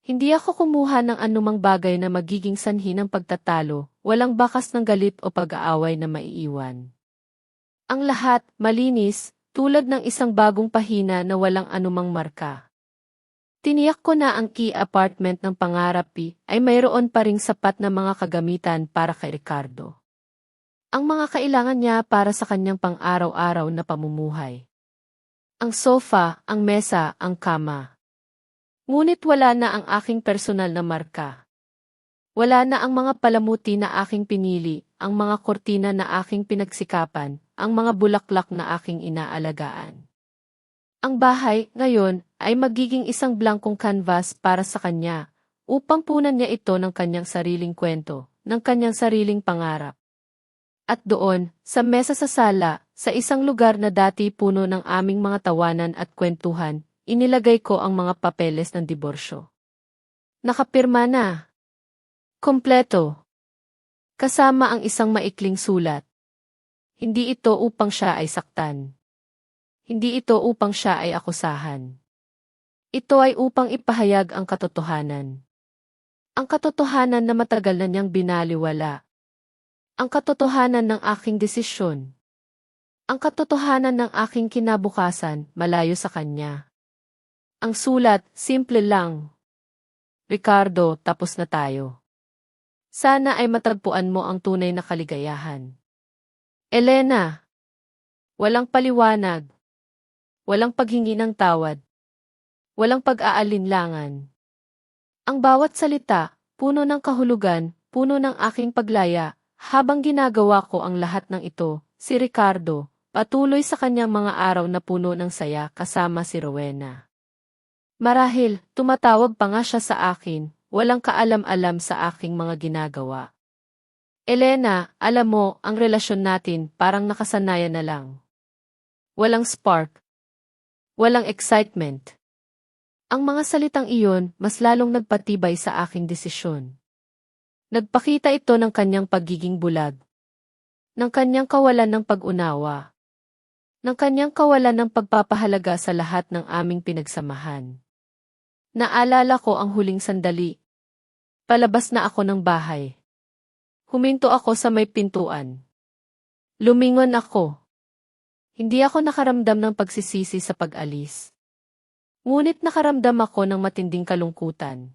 Hindi ako kumuha ng anumang bagay na magiging sanhi ng pagtatalo, walang bakas ng galit o pag-aaway na maiiwan. Ang lahat, malinis, tulad ng isang bagong pahina na walang anumang marka. Tiniyak ko na ang key apartment ng pangarap ay mayroon pa ring sapat na mga kagamitan para kay Ricardo. Ang mga kailangan niya para sa kanyang pang-araw-araw na pamumuhay. Ang sofa, ang mesa, ang kama. Ngunit wala na ang aking personal na marka. Wala na ang mga palamuti na aking pinili, ang mga kortina na aking pinagsikapan, ang mga bulaklak na aking inaalagaan. Ang bahay, ngayon, ay magiging isang blankong canvas para sa kanya, upang punan niya ito ng kanyang sariling kwento, ng kanyang sariling pangarap. At doon, sa mesa sa sala, sa isang lugar na dati puno ng aming mga tawanan at kwentuhan, inilagay ko ang mga papeles ng diborsyo. Nakapirma na. Kompleto. Kasama ang isang maikling sulat. Hindi ito upang siya ay saktan. Hindi ito upang siya ay akusahan. Ito ay upang ipahayag ang katotohanan. Ang katotohanan na matagal na niyang binaliwala. Ang katotohanan ng aking desisyon. Ang katotohanan ng aking kinabukasan, malayo sa kanya. Ang sulat, simple lang. Ricardo, tapos na tayo. Sana ay matagpuan mo ang tunay na kaligayahan. Elena, walang paliwanag. Walang paghingi ng tawad. Walang pag-aalinlangan. Ang bawat salita, puno ng kahulugan, puno ng aking paglaya, habang ginagawa ko ang lahat ng ito, si Ricardo, patuloy sa kanyang mga araw na puno ng saya kasama si Rowena. Marahil, tumatawag pa nga siya sa akin, walang kaalam-alam sa aking mga ginagawa. Elena, alam mo, ang relasyon natin parang nakasanayan na lang. Walang spark. Walang excitement. Ang mga salitang iyon, mas lalong nagpatibay sa aking desisyon. Nagpakita ito ng kanyang pagiging bulag. Ng kanyang kawalan ng pag-unawa. Ng kanyang kawalan ng pagpapahalaga sa lahat ng aming pinagsamahan. Naalala ko ang huling sandali. Palabas na ako ng bahay. Huminto ako sa may pintuan. Lumingon ako. Hindi ako nakaramdam ng pagsisisi sa pag-alis. Ngunit nakaramdam ako ng matinding kalungkutan.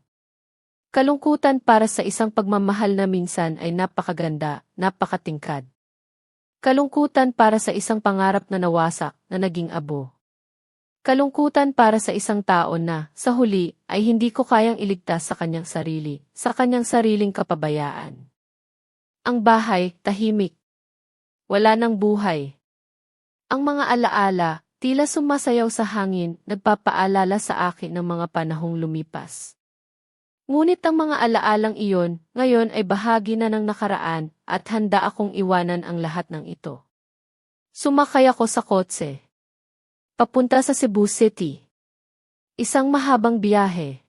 Kalungkutan para sa isang pagmamahal na minsan ay napakaganda, napakatingkad. Kalungkutan para sa isang pangarap na nawasak, na naging abo. Kalungkutan para sa isang tao na, sa huli, ay hindi ko kayang iligtas sa kanyang sarili, sa kanyang sariling kapabayaan. Ang bahay, tahimik. Wala nang buhay. Ang mga alaala, tila sumasayaw sa hangin, nagpapaalala sa akin ng mga panahong lumipas. Ngunit ang mga alaalang iyon, ngayon ay bahagi na ng nakaraan, at handa akong iwanan ang lahat ng ito. Sumakay ako sa kotse. Papunta sa Cebu City. Isang mahabang biyahe.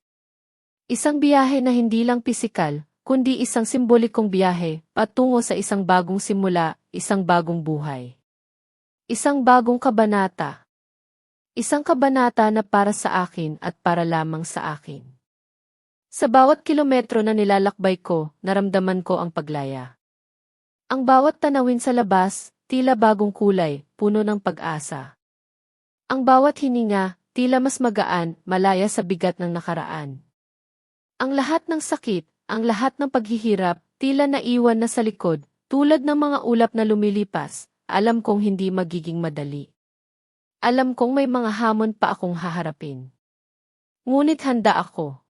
Isang biyahe na hindi lang pisikal, kundi isang simbolikong biyahe, patungo sa isang bagong simula, isang bagong buhay. Isang bagong kabanata. Isang kabanata na para sa akin at para lamang sa akin. Sa bawat kilometro na nilalakbay ko, naramdaman ko ang paglaya. Ang bawat tanawin sa labas, tila bagong kulay, puno ng pag-asa. Ang bawat hininga, tila mas magaan, malaya sa bigat ng nakaraan. Ang lahat ng sakit, ang lahat ng paghihirap, tila naiwan na sa likod, tulad ng mga ulap na lumilipas, alam kong hindi magiging madali. Alam kong may mga hamon pa akong haharapin. Ngunit handa ako.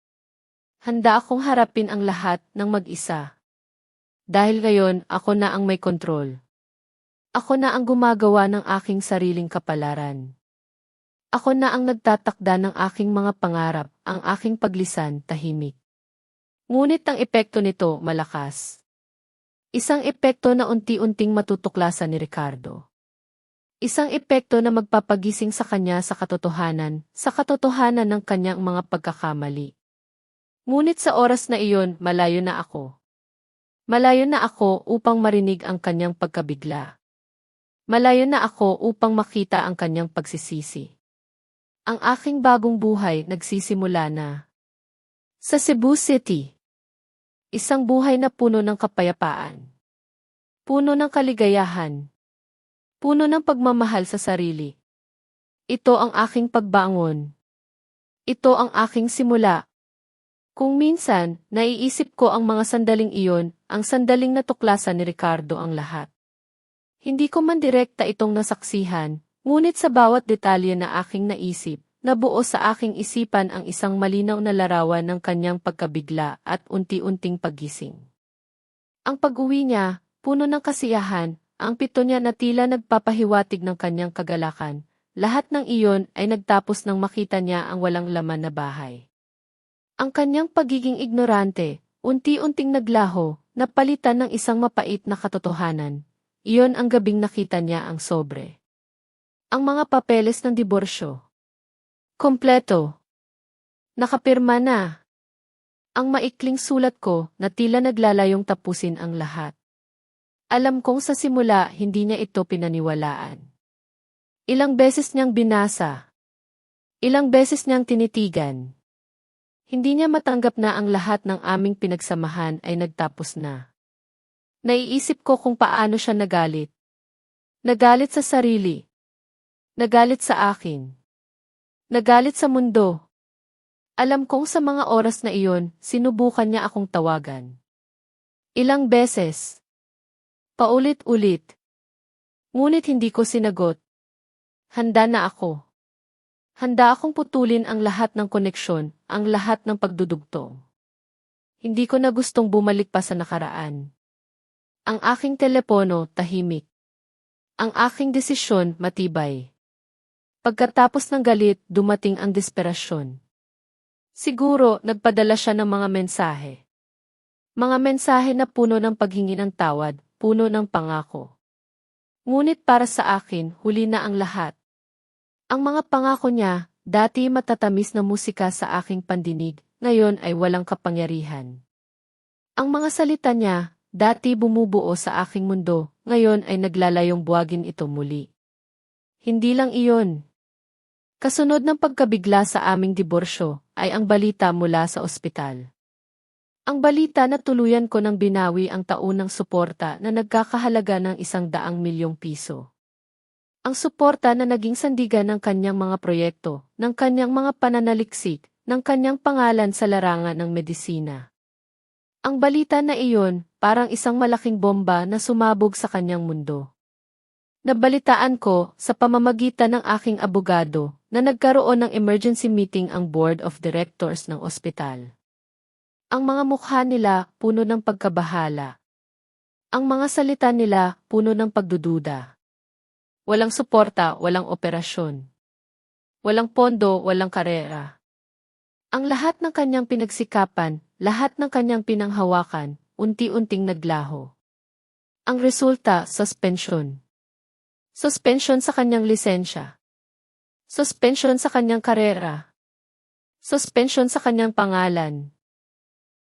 Handa akong harapin ang lahat ng mag-isa. Dahil ngayon, ako na ang may kontrol. Ako na ang gumagawa ng aking sariling kapalaran. Ako na ang nagtatakda ng aking mga pangarap, ang aking paglisan, tahimik. Ngunit ang epekto nito, malakas. Isang epekto na unti-unting matutuklasan ni Ricardo. Isang epekto na magpapagising sa kanya sa katotohanan ng kanyang mga pagkakamali. Ngunit sa oras na iyon, malayo na ako. Malayo na ako upang marinig ang kanyang pagkabigla. Malayo na ako upang makita ang kanyang pagsisisi. Ang aking bagong buhay nagsisimula na. Sa Cebu City. Isang buhay na puno ng kapayapaan. Puno ng kaligayahan. Puno ng pagmamahal sa sarili. Ito ang aking pagbangon. Ito ang aking simula. Kung minsan, naiisip ko ang mga sandaling iyon, ang sandaling natuklasan ni Ricardo ang lahat. Hindi ko man direkta itong nasaksihan, ngunit sa bawat detalye na aking naisip, nabuo sa aking isipan ang isang malinaw na larawan ng kanyang pagkabigla at unti-unting paggising. Ang pag-uwi niya, puno ng kasiyahan, ang pito niya na tila nagpapahiwatig ng kanyang kagalakan, lahat ng iyon ay nagtapos nang makita niya ang walang laman na bahay. Ang kanyang pagiging ignorante, unti-unting naglaho, napalitan ng isang mapait na katotohanan. Iyon ang gabing nakita niya ang sobre. Ang mga papeles ng diborsyo. Kompleto. Nakapirma na. Ang maikling sulat ko na tila naglalayong tapusin ang lahat. Alam kong sa simula hindi niya ito pinaniwalaan. Ilang beses niyang binasa. Ilang beses niyang tinitigan. Hindi niya matanggap na ang lahat ng aming pinagsamahan ay nagtapos na. Naiisip ko kung paano siya nagalit. Nagalit sa sarili. Nagalit sa akin. Nagalit sa mundo. Alam kong sa mga oras na iyon, sinubukan niya akong tawagan. Ilang beses. Paulit-ulit. Ngunit hindi ko sinagot. Handa na ako. Handa akong putulin ang lahat ng koneksyon, ang lahat ng pagdudugtong. Hindi ko na gustong bumalik pa sa nakaraan. Ang aking telepono, tahimik. Ang aking desisyon, matibay. Pagkatapos ng galit, dumating ang desperasyon. Siguro, nagpadala siya ng mga mensahe. Mga mensahe na puno ng paghingi ng tawad, puno ng pangako. Ngunit para sa akin, huli na ang lahat. Ang mga pangako niya, dati matatamis na musika sa aking pandinig, ngayon ay walang kapangyarihan. Ang mga salita niya, dati bumubuo sa aking mundo, ngayon ay naglalayong buwagin ito muli. Hindi lang iyon. Kasunod ng pagkabigla sa aming diborsyo, ay ang balita mula sa ospital. Ang balita na tuluyan ko ng binawi ang taunang suporta na nagkakahalaga ng 100 milyong piso. Ang suporta na naging sandigan ng kanyang mga proyekto, ng kanyang mga pananaliksik, ng kanyang pangalan sa larangan ng medisina. Ang balita na iyon, parang isang malaking bomba na sumabog sa kanyang mundo. Nabalitaan ko, sa pamamagitan ng aking abogado, na nagkaroon ng emergency meeting ang board of directors ng ospital. Ang mga mukha nila, puno ng pagkabahala. Ang mga salita nila, puno ng pagdududa. Walang suporta, walang operasyon. Walang pondo, walang karera. Ang lahat ng kanyang pinagsikapan, lahat ng kanyang pinanghawakan, unti-unting naglaho. Ang resulta, suspension. Suspension sa kanyang lisensya. Suspension sa kanyang karera. Suspension sa kanyang pangalan.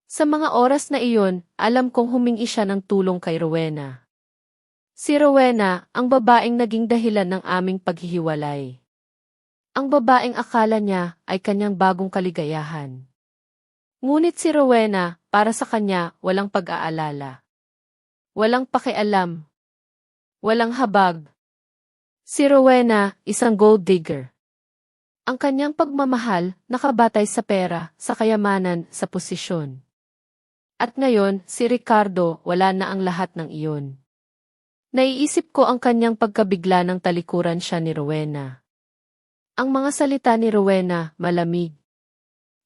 Sa mga oras na iyon, alam kong humingi siya ng tulong kay Rowena. Si Rowena, ang babaeng naging dahilan ng aming paghihiwalay. Ang babaeng akala niya ay kanyang bagong kaligayahan. Ngunit si Rowena, para sa kanya, walang pag-aalala. Walang pakialam. Walang habag. Si Rowena, isang gold digger. Ang kanyang pagmamahal, nakabatay sa pera, sa kayamanan, sa posisyon. At ngayon, si Ricardo, wala na ang lahat ng iyon. Naiisip ko ang kanyang pagkabigla ng talikuran siya ni Rowena. Ang mga salita ni Rowena, malamig.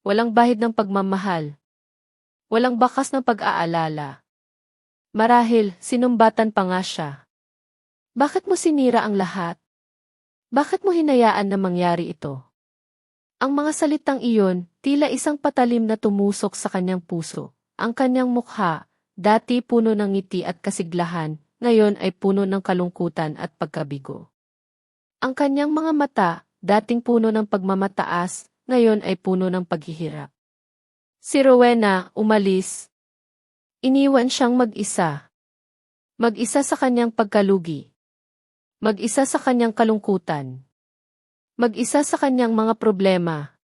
Walang bahid ng pagmamahal. Walang bakas ng pag-aalala. Marahil, sinumbatan pa nga siya. Bakit mo sinira ang lahat? Bakit mo hinayaan na mangyari ito? Ang mga salitang iyon, tila isang patalim na tumusok sa kanyang puso. Ang kanyang mukha, dati puno ng ngiti at kasiglahan, ngayon ay puno ng kalungkutan at pagkabigo. Ang kanyang mga mata, dating puno ng pagmamataas, ngayon ay puno ng paghihirap. Si Rowena, umalis. Iniwan siyang mag-isa. Mag-isa sa kanyang pagkalugi. Mag-isa sa kanyang kalungkutan. Mag-isa sa kanyang mga problema.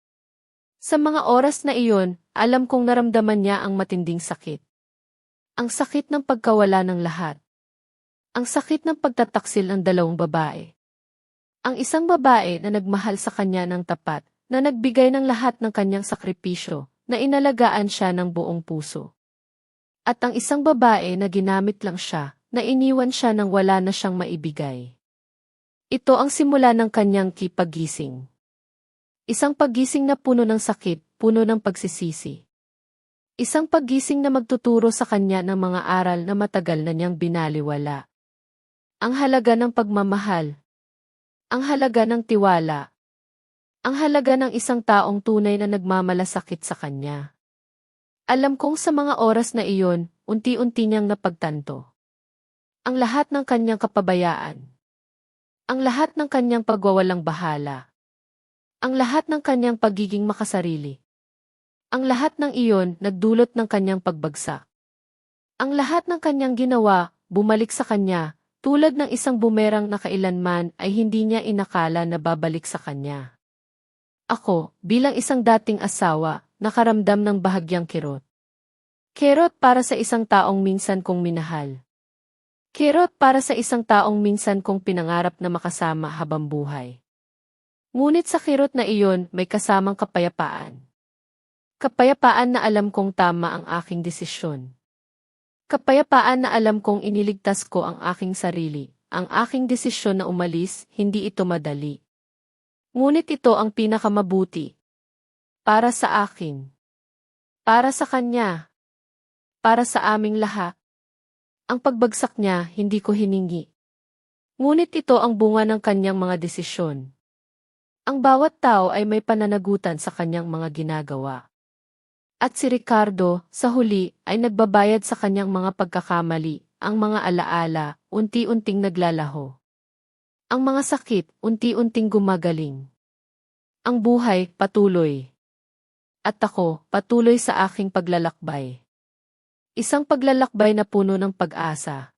Sa mga oras na iyon, alam kong naramdaman niya ang matinding sakit. Ang sakit ng pagkawala ng lahat. Ang sakit ng pagtataksil ng dalawang babae. Ang isang babae na nagmahal sa kanya ng tapat, na nagbigay ng lahat ng kanyang sakripisyo, na inalagaan siya ng buong puso. At ang isang babae na ginamit lang siya, na iniwan siya nang wala na siyang maibigay. Ito ang simula ng kanyang paggising. Isang paggising na puno ng sakit, puno ng pagsisisi. Isang paggising na magtuturo sa kanya ng mga aral na matagal na niyang binaliwala. Ang halaga ng pagmamahal. Ang halaga ng tiwala. Ang halaga ng isang taong tunay na nagmamalasakit sa kanya. Alam kong sa mga oras na iyon, unti-unti niyang napagtanto. Ang lahat ng kanyang kapabayaan. Ang lahat ng kanyang pagwawalang bahala. Ang lahat ng kanyang pagiging makasarili. Ang lahat ng iyon nagdulot ng kanyang pagbagsak. Ang lahat ng kanyang ginawa, bumalik sa kanya, tulad ng isang bumerang na kailanman ay hindi niya inakala na babalik sa kanya. Ako, bilang isang dating asawa, nakaramdam ng bahagyang kirot. Kirot para sa isang taong minsan kong minahal. Kirot para sa isang taong minsan kong pinangarap na makasama habang buhay. Ngunit sa kirot na iyon may kasamang kapayapaan. Kapayapaan na alam kong tama ang aking desisyon. Kapayapaan na alam kong iniligtas ko ang aking sarili. Ang aking desisyon na umalis, hindi ito madali. Ngunit ito ang pinakamabuti. Para sa akin. Para sa kanya. Para sa aming lahat. Ang pagbagsak niya, hindi ko hiningi. Ngunit ito ang bunga ng kanyang mga desisyon. Ang bawat tao ay may pananagutan sa kanyang mga ginagawa. At si Ricardo, sa huli, ay nagbabayad sa kanyang mga pagkakamali, ang mga alaala, unti-unting naglalaho. Ang mga sakit, unti-unting gumagaling. Ang buhay, patuloy. At ako, patuloy sa aking paglalakbay. Isang paglalakbay na puno ng pag-asa.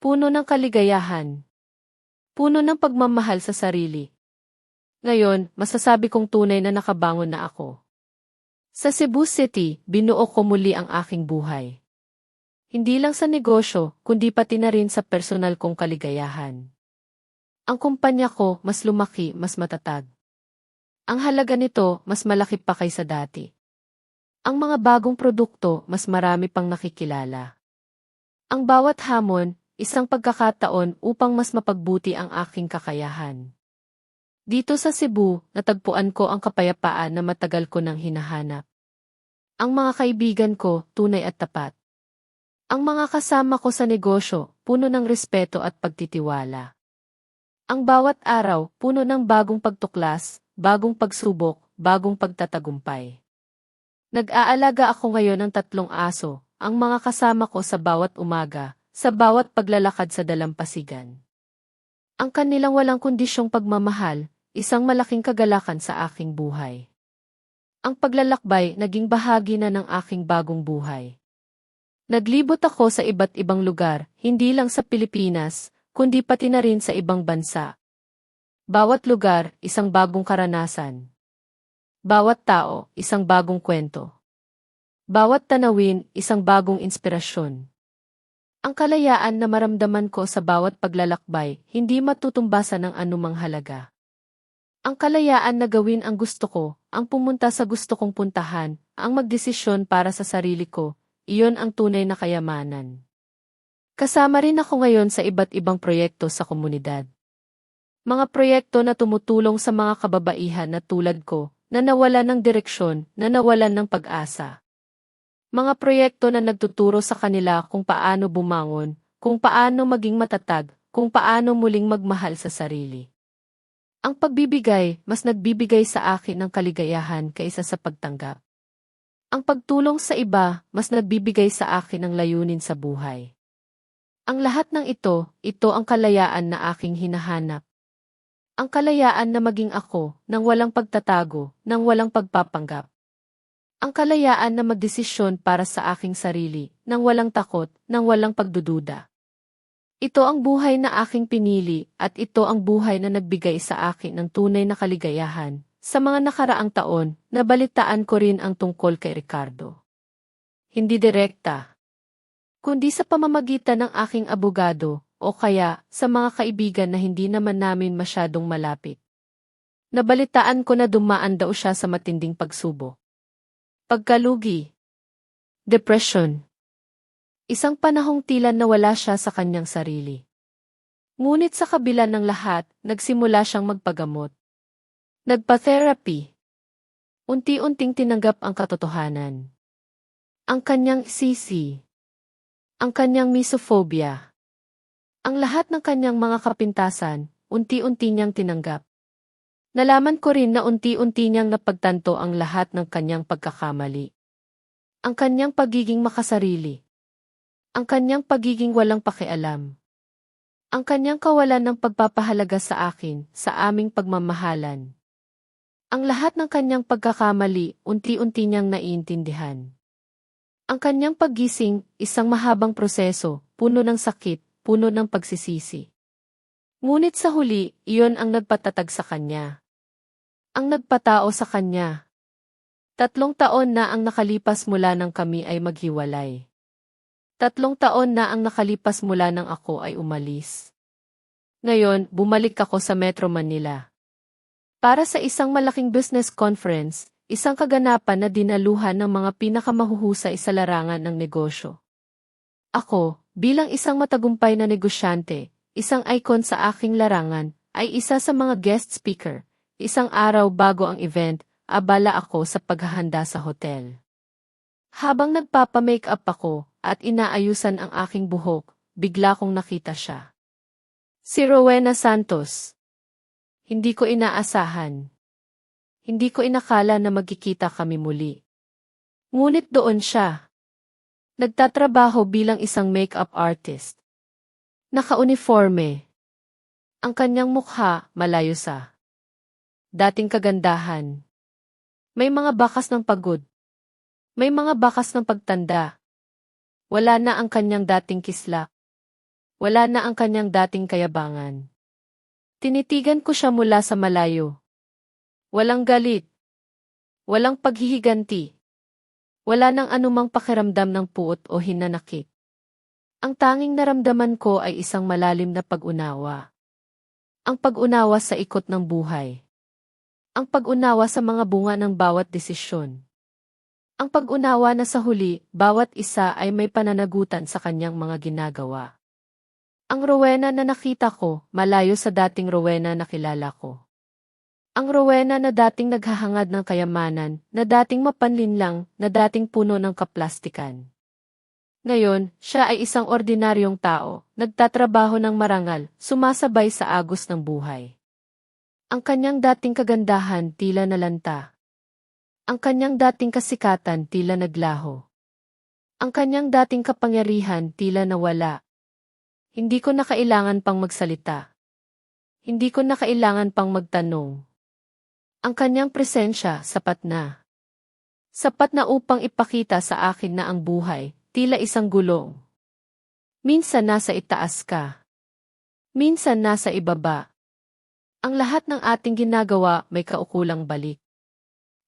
Puno ng kaligayahan. Puno ng pagmamahal sa sarili. Ngayon, masasabi kong tunay na nakabangon na ako. Sa Cebu City, binuo ko muli ang aking buhay. Hindi lang sa negosyo, kundi pati na rin sa personal kong kaligayahan. Ang kumpanya ko, mas lumaki, mas matatag. Ang halaga nito, mas malaki pa kaysa dati. Ang mga bagong produkto, mas marami pang nakikilala. Ang bawat hamon, isang pagkakataon upang mas mapagbuti ang aking kakayahan. Dito sa Cebu, natagpuan ko ang kapayapaan na matagal ko nang hinahanap. Ang mga kaibigan ko, tunay at tapat. Ang mga kasama ko sa negosyo, puno ng respeto at pagtitiwala. Ang bawat araw, puno ng bagong pagtuklas, bagong pagsubok, bagong pagtatagumpay. Nag-aalaga ako ngayon ng 3 aso, ang mga kasama ko sa bawat umaga, sa bawat paglalakad sa dalampasigan. Ang kanilang walang kondisyong pagmamahal, isang malaking kagalakan sa aking buhay. Ang paglalakbay naging bahagi na ng aking bagong buhay. Naglibot ako sa iba't ibang lugar, hindi lang sa Pilipinas, kundi pati na rin sa ibang bansa. Bawat lugar, isang bagong karanasan. Bawat tao, isang bagong kwento. Bawat tanawin, isang bagong inspirasyon. Ang kalayaan na maramdaman ko sa bawat paglalakbay, hindi matutumbasan ng anumang halaga. Ang kalayaan na gawin ang gusto ko, ang pumunta sa gusto kong puntahan, ang magdesisyon para sa sarili ko, iyon ang tunay na kayamanan. Kasama rin ako ngayon sa iba't ibang proyekto sa komunidad. Mga proyekto na tumutulong sa mga kababaihan na tulad ko, na nawalan ng direksyon, na nawalan ng pag-asa. Mga proyekto na nagtuturo sa kanila kung paano bumangon, kung paano maging matatag, kung paano muling magmahal sa sarili. Ang pagbibigay, mas nagbibigay sa akin ng kaligayahan kaysa sa pagtanggap. Ang pagtulong sa iba, mas nagbibigay sa akin ng layunin sa buhay. Ang lahat ng ito ang kalayaan na aking hinahanap. Ang kalayaan na maging ako, nang walang pagtatago, nang walang pagpapanggap. Ang kalayaan na magdesisyon para sa aking sarili, nang walang takot, nang walang pagdududa. Ito ang buhay na aking pinili at ito ang buhay na nagbigay sa akin ng tunay na kaligayahan. Sa mga nakaraang taon, nabalitaan ko rin ang tungkol kay Ricardo. Hindi direkta, kundi sa pamamagitan ng aking abogado o kaya sa mga kaibigan na hindi naman namin masyadong malapit. Nabalitaan ko na dumaan daw siya sa matinding pagsubok. Pagkalugi, depression. Isang panahong tila nawala siya sa kanyang sarili. Ngunit sa kabila ng lahat, nagsimula siyang magpagamot. Nagpa-therapy. Unti-unting tinanggap ang katotohanan. Ang kanyang sisi. Ang kanyang misophobia. Ang lahat ng kanyang mga kapintasan, unti-unti niyang tinanggap. Nalaman ko rin na unti-unti niyang napagtanto ang lahat ng kanyang pagkakamali. Ang kanyang pagiging makasarili. Ang kanyang pagiging walang pakialam. Ang kanyang kawalan ng pagpapahalaga sa akin, sa aming pagmamahalan. Ang lahat ng kanyang pagkakamali, unti-unti niyang naiintindihan. Ang kanyang paggising, isang mahabang proseso, puno ng sakit, puno ng pagsisisi. Ngunit sa huli, iyon ang nagpatatag sa kanya. Ang nagpatao sa kanya. 3 taon na ang nakalipas mula nang kami ay maghiwalay. 3 taon na ang nakalipas mula nang ako ay umalis. Ngayon, bumalik ako sa Metro Manila. Para sa isang malaking business conference, isang kaganapan na dinaluhan ng mga pinakamahuhusay sa larangan ng negosyo. Ako, bilang isang matagumpay na negosyante, isang icon sa aking larangan, ay isa sa mga guest speaker. Isang araw bago ang event, abala ako sa paghahanda sa hotel. Habang nagpapa-makeup ako at inaayusan ang aking buhok, bigla kong nakita siya. Si Rowena Santos. Hindi ko inaasahan. Hindi ko inakala na magkikita kami muli. Ngunit doon siya. Nagtatrabaho bilang isang makeup artist. Naka-uniforme. Ang kanyang mukha malayo sa dating kagandahan. May mga bakas ng pagod. May mga bakas ng pagtanda. Wala na ang kanyang dating kislap. Wala na ang kanyang dating kayabangan. Tinitigan ko siya mula sa malayo. Walang galit. Walang paghihiganti. Wala nang anumang pakiramdam ng puot o hinanakit. Ang tanging naramdaman ko ay isang malalim na pag-unawa. Ang pag-unawa sa ikot ng buhay. Ang pag-unawa sa mga bunga ng bawat desisyon. Ang pag-unawa na sa huli, bawat isa ay may pananagutan sa kanyang mga ginagawa. Ang Rowena na nakita ko, malayo sa dating Rowena na kilala ko. Ang Rowena na dating naghahangad ng kayamanan, na dating mapanlinlang, na dating puno ng kaplastikan. Ngayon, siya ay isang ordinaryong tao, nagtatrabaho ng marangal, sumasabay sa agos ng buhay. Ang kanyang dating kagandahan tila nalanta. Ang kanyang dating kasikatan tila naglaho. Ang kanyang dating kapangyarihan tila nawala. Hindi ko na kailangan pang magsalita. Hindi ko na kailangan pang magtanong. Ang kanyang presensya sapat na. Sapat na upang ipakita sa akin na ang buhay, tila isang gulong. Minsan nasa itaas ka. Minsan nasa ibaba. Ang lahat ng ating ginagawa may kaukulang balik.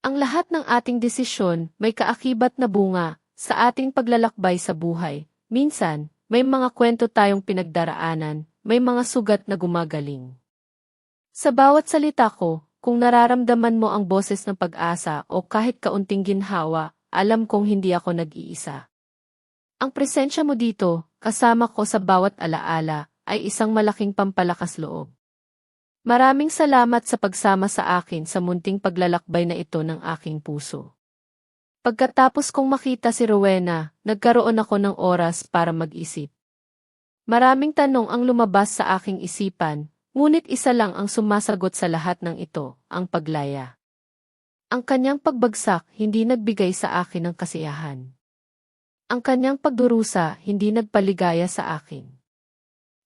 Ang lahat ng ating desisyon may kaakibat na bunga sa ating paglalakbay sa buhay. Minsan, may mga kwento tayong pinagdaraanan, may mga sugat na gumagaling. Sa bawat salita ko, kung nararamdaman mo ang boses ng pag-asa o kahit kaunting ginhawa, alam kong hindi ako nag-iisa. Ang presensya mo dito, kasama ko sa bawat alaala, ay isang malaking pampalakas loob. Maraming salamat sa pagsama sa akin sa munting paglalakbay na ito ng aking puso. Pagkatapos kong makita si Rowena, nagkaroon ako ng oras para mag-isip. Maraming tanong ang lumabas sa aking isipan, ngunit isa lang ang sumasagot sa lahat ng ito, ang paglaya. Ang kanyang pagbagsak hindi nagbigay sa akin ng kasiyahan. Ang kanyang pagdurusa hindi nagpaligaya sa akin.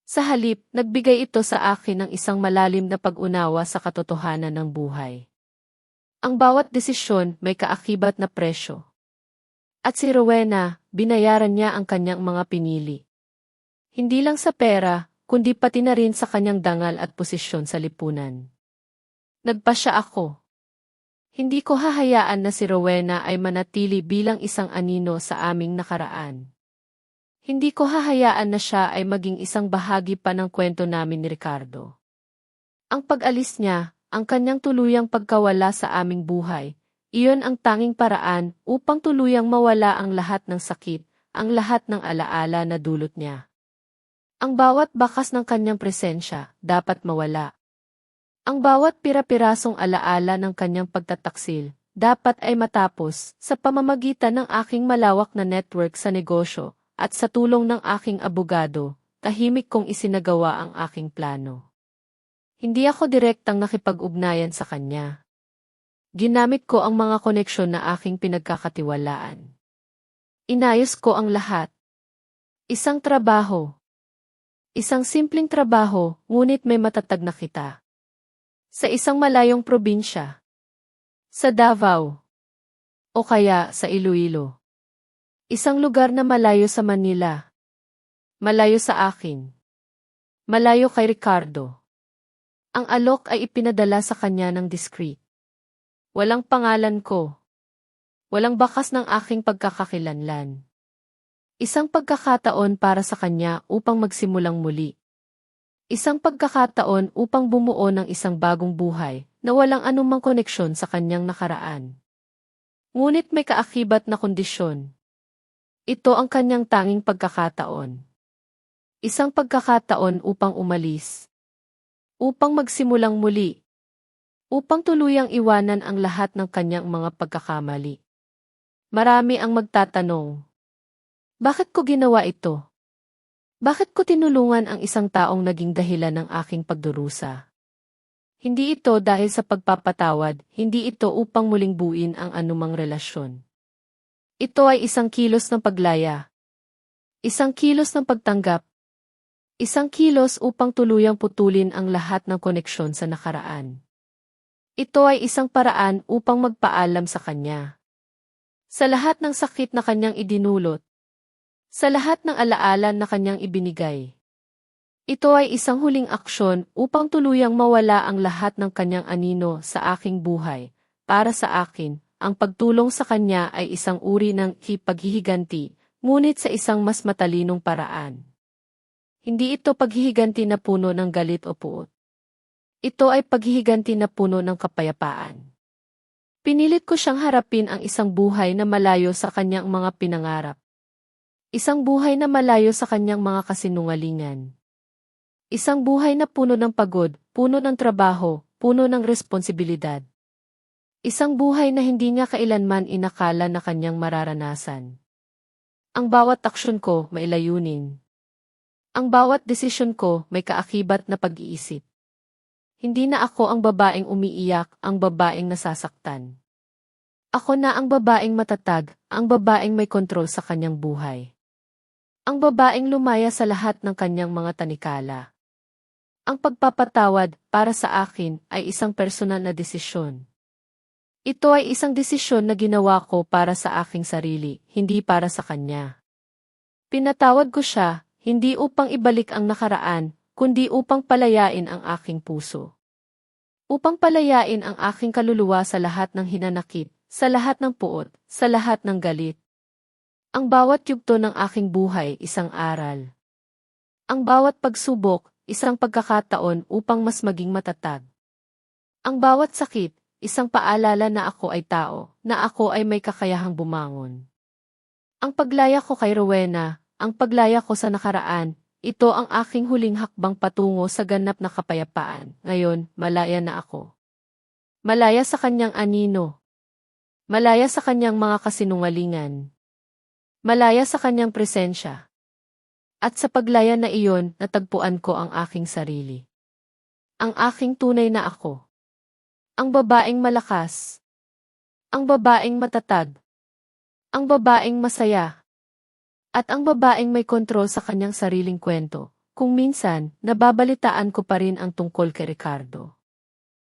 Sa halip, nagbigay ito sa akin ng isang malalim na pag-unawa sa katotohanan ng buhay. Ang bawat desisyon may kaakibat na presyo. At si Rowena, binayaran niya ang kanyang mga pinili. Hindi lang sa pera, kundi pati na rin sa kanyang dangal at posisyon sa lipunan. Nagpasya ako. Hindi ko hahayaan na si Rowena ay manatili bilang isang anino sa aming nakaraan. Hindi ko hahayaan na siya ay maging isang bahagi pa ng kwento namin ni Ricardo. Ang pag-alis niya, ang kanyang tuluyang pagkawala sa aming buhay, iyon ang tanging paraan upang tuluyang mawala ang lahat ng sakit, ang lahat ng alaala na dulot niya. Ang bawat bakas ng kanyang presensya, dapat mawala. Ang bawat pira-pirasong alaala ng kanyang pagtataksil, dapat ay matapos sa pamamagitan ng aking malawak na network sa negosyo, at sa tulong ng aking abogado, tahimik kong isinagawa ang aking plano. Hindi ako direktang nakipag-ugnayan sa kanya. Ginamit ko ang mga koneksyon na aking pinagkakatiwalaan. Inayos ko ang lahat. Isang trabaho. Isang simpleng trabaho, ngunit may matatag na kita. Sa isang malayong probinsya. Sa Davao. O kaya sa Iloilo. Isang lugar na malayo sa Manila. Malayo sa akin. Malayo kay Ricardo. Ang alok ay ipinadala sa kanya ng discreet. Walang pangalan ko. Walang bakas ng aking pagkakakilanlan. Isang pagkakataon para sa kanya upang magsimulang muli. Isang pagkakataon upang bumuo ng isang bagong buhay na walang anumang koneksyon sa kanyang nakaraan. Ngunit may kaakibat na kondisyon. Ito ang kanyang tanging pagkakataon. Isang pagkakataon upang umalis. Upang magsimulang muli. Upang tuluyang iwanan ang lahat ng kanyang mga pagkakamali. Marami ang magtatanong. Bakit ko ginawa ito? Bakit ko tinulungan ang isang taong naging dahilan ng aking pagdurusa? Hindi ito dahil sa pagpapatawad, hindi ito upang muling buuin ang anumang relasyon. Ito ay isang kilos ng paglaya. Isang kilos ng pagtanggap. Isang kilos upang tuluyang putulin ang lahat ng koneksyon sa nakaraan. Ito ay isang paraan upang magpaalam sa kanya. Sa lahat ng sakit na kanyang idinulot. Sa lahat ng alaala na kanyang ibinigay. Ito ay isang huling aksyon upang tuluyang mawala ang lahat ng kanyang anino sa aking buhay. Para sa akin, ang pagtulong sa kanya ay isang uri ng paghihiganti, ngunit sa isang mas matalinong paraan. Hindi ito paghihiganti na puno ng galit o puot. Ito ay paghihiganti na puno ng kapayapaan. Pinilit ko siyang harapin ang isang buhay na malayo sa kanyang mga pinangarap. Isang buhay na malayo sa kanyang mga kasinungalingan. Isang buhay na puno ng pagod, puno ng trabaho, puno ng responsibilidad. Isang buhay na hindi niya kailanman inakala na kanyang mararanasan. Ang bawat aksyon ko may layunin. Ang bawat desisyon ko may kaakibat na pag-iisip. Hindi na ako ang babaeng umiiyak, ang babaeng nasasaktan. Ako na ang babaeng matatag, ang babaeng may kontrol sa kanyang buhay. Ang babaeng lumaya sa lahat ng kanyang mga tanikala. Ang pagpapatawad para sa akin ay isang personal na desisyon. Ito ay isang desisyon na ginawa ko para sa aking sarili, hindi para sa kanya. Pinatawad ko siya, hindi upang ibalik ang nakaraan, kundi upang palayain ang aking puso. Upang palayain ang aking kaluluwa sa lahat ng hinanakit, sa lahat ng puot, sa lahat ng galit. Ang bawat yugto ng aking buhay, isang aral. Ang bawat pagsubok, isang pagkakataon upang mas maging matatag. Ang bawat sakit, isang paalala na ako ay tao, na ako ay may kakayahang bumangon. Ang paglaya ko kay Rowena, ang paglaya ko sa nakaraan, ito ang aking huling hakbang patungo sa ganap na kapayapaan. Ngayon, malaya na ako. Malaya sa kanyang anino. Malaya sa kanyang mga kasinungalingan. Malaya sa kanyang presensya. At sa paglaya na iyon, natagpuan ko ang aking sarili. Ang aking tunay na ako. Ang babaeng malakas. Ang babaeng matatag. Ang babaeng masaya. At ang babaeng may kontrol sa kanyang sariling kwento. Kung minsan, nababalitaan ko pa rin ang tungkol kay Ricardo.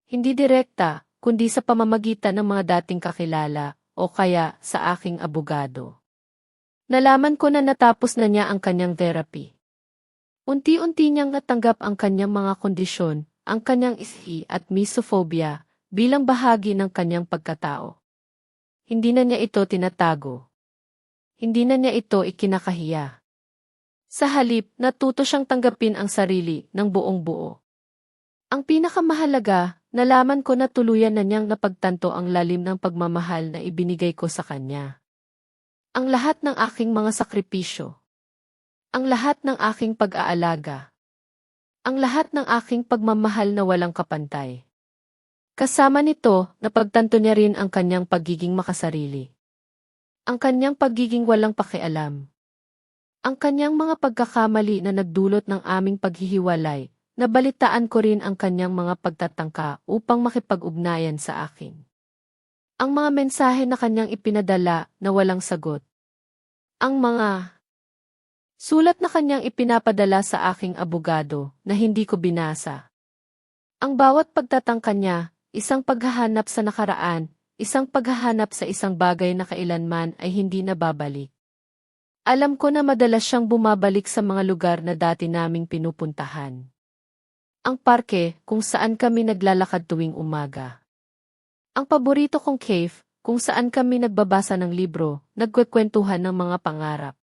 Hindi direkta, kundi sa pamamagitan ng mga dating kakilala, o kaya sa aking abogado. Nalaman ko na natapos na niya ang kanyang therapy. Unti-unti niyang natanggap ang kanyang mga kondisyon, ang kanyang ishi at misophobia, bilang bahagi ng kanyang pagkatao. Hindi na niya ito tinatago. Hindi na niya ito ikinakahiya. Sa halip, natuto siyang tanggapin ang sarili ng buong buo. Ang pinakamahalaga, nalaman ko na tuluyan na niyang napagtanto ang lalim ng pagmamahal na ibinigay ko sa kanya. Ang lahat ng aking mga sakripisyo. Ang lahat ng aking pag-aalaga. Ang lahat ng aking pagmamahal na walang kapantay. Kasama nito, napagtanto niya rin ang kanyang pagiging makasarili. Ang kanyang pagiging walang pakialam. Ang kanyang mga pagkakamali na nagdulot ng aming paghihiwalay, nabalitaan ko rin ang kanyang mga pagtatangka upang makipag-ugnayan sa akin. Ang mga mensahe na kanyang ipinadala na walang sagot. Ang mga sulat na kanyang ipinapadala sa aking abogado na hindi ko binasa. Ang bawat pagtatangka niya, isang paghahanap sa nakaraan, isang paghahanap sa isang bagay na kailanman ay hindi nababalik. Alam ko na madalas siyang bumabalik sa mga lugar na dati naming pinupuntahan. Ang parke, kung saan kami naglalakad tuwing umaga. Ang paborito kong cave, kung saan kami nagbabasa ng libro, nagkwekwentuhan ng mga pangarap.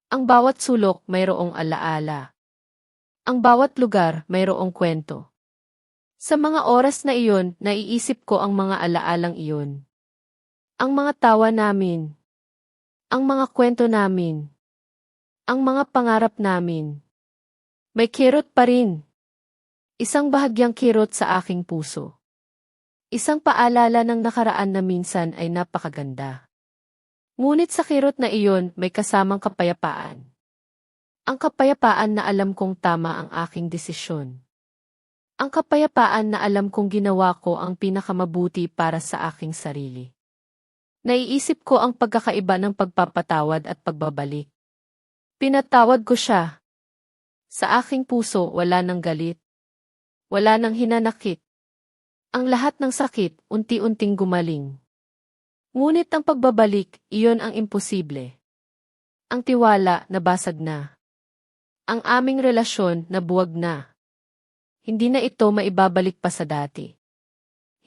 Ang bawat sulok mayroong alaala. Ang bawat lugar mayroong kwento. Sa mga oras na iyon, naiisip ko ang mga alaalang iyon. Ang mga tawa namin. Ang mga kwento namin. Ang mga pangarap namin. May kirot pa rin. Isang bahagyang kirot sa aking puso. Isang paalala ng nakaraan na minsan ay napakaganda. Ngunit sa kirot na iyon may kasamang kapayapaan. Ang kapayapaan na alam kong tama ang aking desisyon. Ang kapayapaan na alam kong ginawa ko ang pinakamabuti para sa aking sarili. Naiisip ko ang pagkakaiba ng pagpapatawad at pagbabalik. Pinatawad ko siya. Sa aking puso wala nang galit. Wala nang hinanakit. Ang lahat ng sakit unti-unting gumaling. Ngunit ang pagbabalik, iyon ang imposible. Ang tiwala nabasag na. Ang aming relasyon nabuwag na. Hindi na ito maibabalik pa sa dati.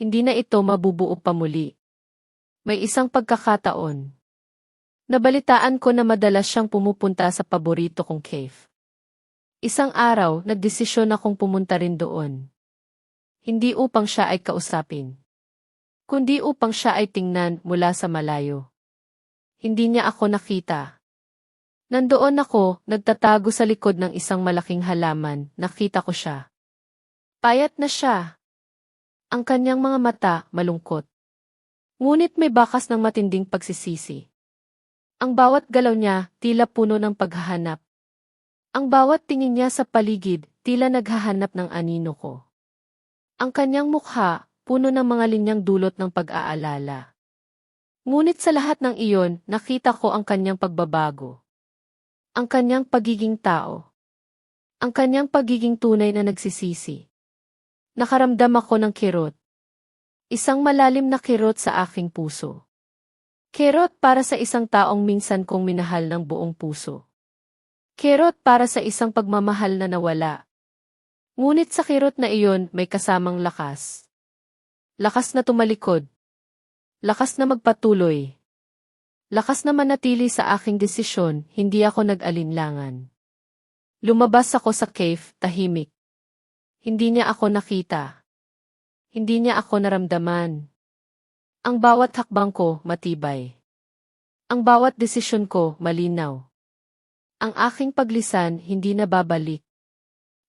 Hindi na ito mabubuo pa muli. May isang pagkakataon. Nabalitaan ko na madalas siyang pumupunta sa paborito kong cave. Isang araw, nagdesisyon akong pumunta rin doon. Hindi upang siya ay kausapin. Kundi upang siya ay tingnan mula sa malayo. Hindi niya ako nakita. Nandoon ako, nagtatago sa likod ng isang malaking halaman, nakita ko siya. Payat na siya. Ang kanyang mga mata, malungkot. Ngunit may bakas ng matinding pagsisisi. Ang bawat galaw niya, tila puno ng paghahanap. Ang bawat tingin niya sa paligid, tila naghahanap ng anino ko. Ang kanyang mukha, puno ng mga linyang dulot ng pag-aalala. Ngunit sa lahat ng iyon, nakita ko ang kanyang pagbabago. Ang kanyang pagiging tao. Ang kanyang pagiging tunay na nagsisisi. Nakaramdam ako ng kirot. Isang malalim na kirot sa aking puso. Kirot para sa isang taong minsan kong minahal ng buong puso. Kirot para sa isang pagmamahal na nawala. Ngunit sa kirot na iyon may kasamang lakas. Lakas na tumalikod. Lakas na magpatuloy. Lakas na manatili sa aking desisyon, hindi ako nag-alinlangan. Lumabas ako sa cave, tahimik. Hindi niya ako nakita. Hindi niya ako naramdaman. Ang bawat hakbang ko, matibay. Ang bawat desisyon ko, malinaw. Ang aking paglisan, hindi na babalik.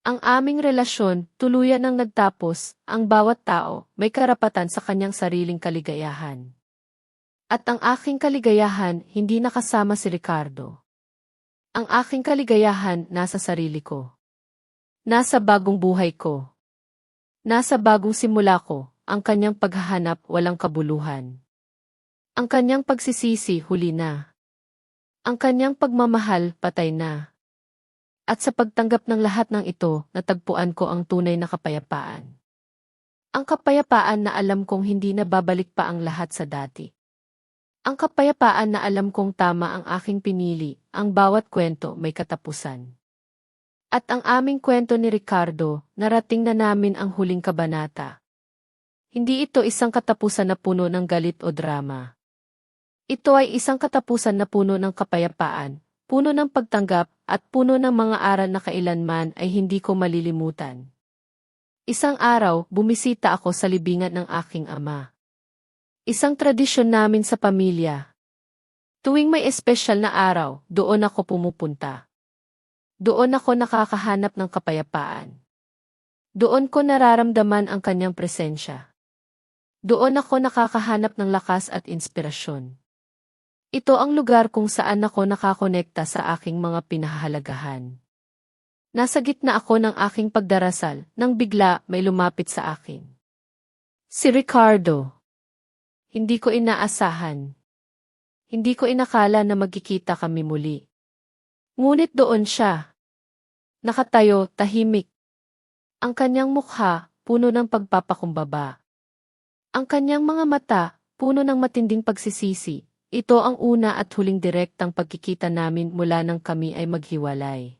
Ang aming relasyon, tuluyan ang nagtapos, ang bawat tao, may karapatan sa kanyang sariling kaligayahan. At ang aking kaligayahan, hindi nakasama si Ricardo. Ang aking kaligayahan, nasa sarili ko. Nasa bagong buhay ko. Nasa bagong simula ko, ang kanyang paghahanap walang kabuluhan. Ang kanyang pagsisisi, huli na. Ang kanyang pagmamahal, patay na. At sa pagtanggap ng lahat ng ito, natagpuan ko ang tunay na kapayapaan. Ang kapayapaan na alam kong hindi na babalik pa ang lahat sa dati. Ang kapayapaan na alam kong tama ang aking pinili, ang bawat kwento may katapusan. At ang aming kwento ni Ricardo, narating na namin ang huling kabanata. Hindi ito isang katapusan na puno ng galit o drama. Ito ay isang katapusan na puno ng kapayapaan, puno ng pagtanggap, at puno ng mga aral na kailanman ay hindi ko malilimutan. Isang araw, bumisita ako sa libingan ng aking ama. Isang tradisyon namin sa pamilya. Tuwing may espesyal na araw, doon ako pumupunta. Doon ako nakakahanap ng kapayapaan. Doon ko nararamdaman ang kanyang presensya. Doon ako nakakahanap ng lakas at inspirasyon. Ito ang lugar kung saan ako nakakonekta sa aking mga pinahahalagahan. Nasa gitna ako ng aking pagdarasal nang bigla may lumapit sa akin. Si Ricardo. Hindi ko inaasahan. Hindi ko inakala na magkikita kami muli. Ngunit doon siya. Nakatayo, tahimik. Ang kanyang mukha, puno ng pagpapakumbaba. Ang kanyang mga mata, puno ng matinding pagsisisi. Ito ang una at huling direktang pagkikita namin mula nang kami ay maghiwalay.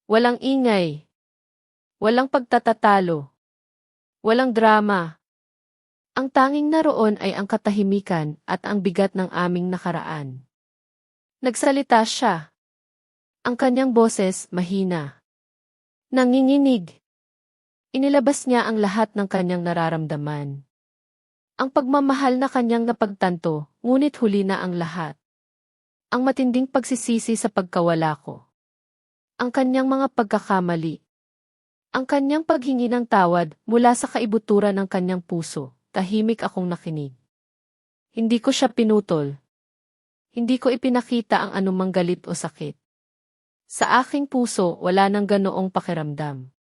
Walang ingay. Walang pagtatatalo. Walang drama. Ang tanging naroon ay ang katahimikan at ang bigat ng aming nakaraan. Nagsalita siya. Ang kanyang boses, mahina. Nanginginig. Inilabas niya ang lahat ng kanyang nararamdaman. Ang pagmamahal na kanyang napagtanto, ngunit huli na ang lahat. Ang matinding pagsisisi sa pagkawala ko. Ang kanyang mga pagkakamali. Ang kanyang paghingi ng tawad mula sa kaibuturan ng kanyang puso, tahimik akong nakinig. Hindi ko siya pinutol. Hindi ko ipinakita ang anumang galit o sakit. Sa aking puso, wala nang ganoong pakiramdam.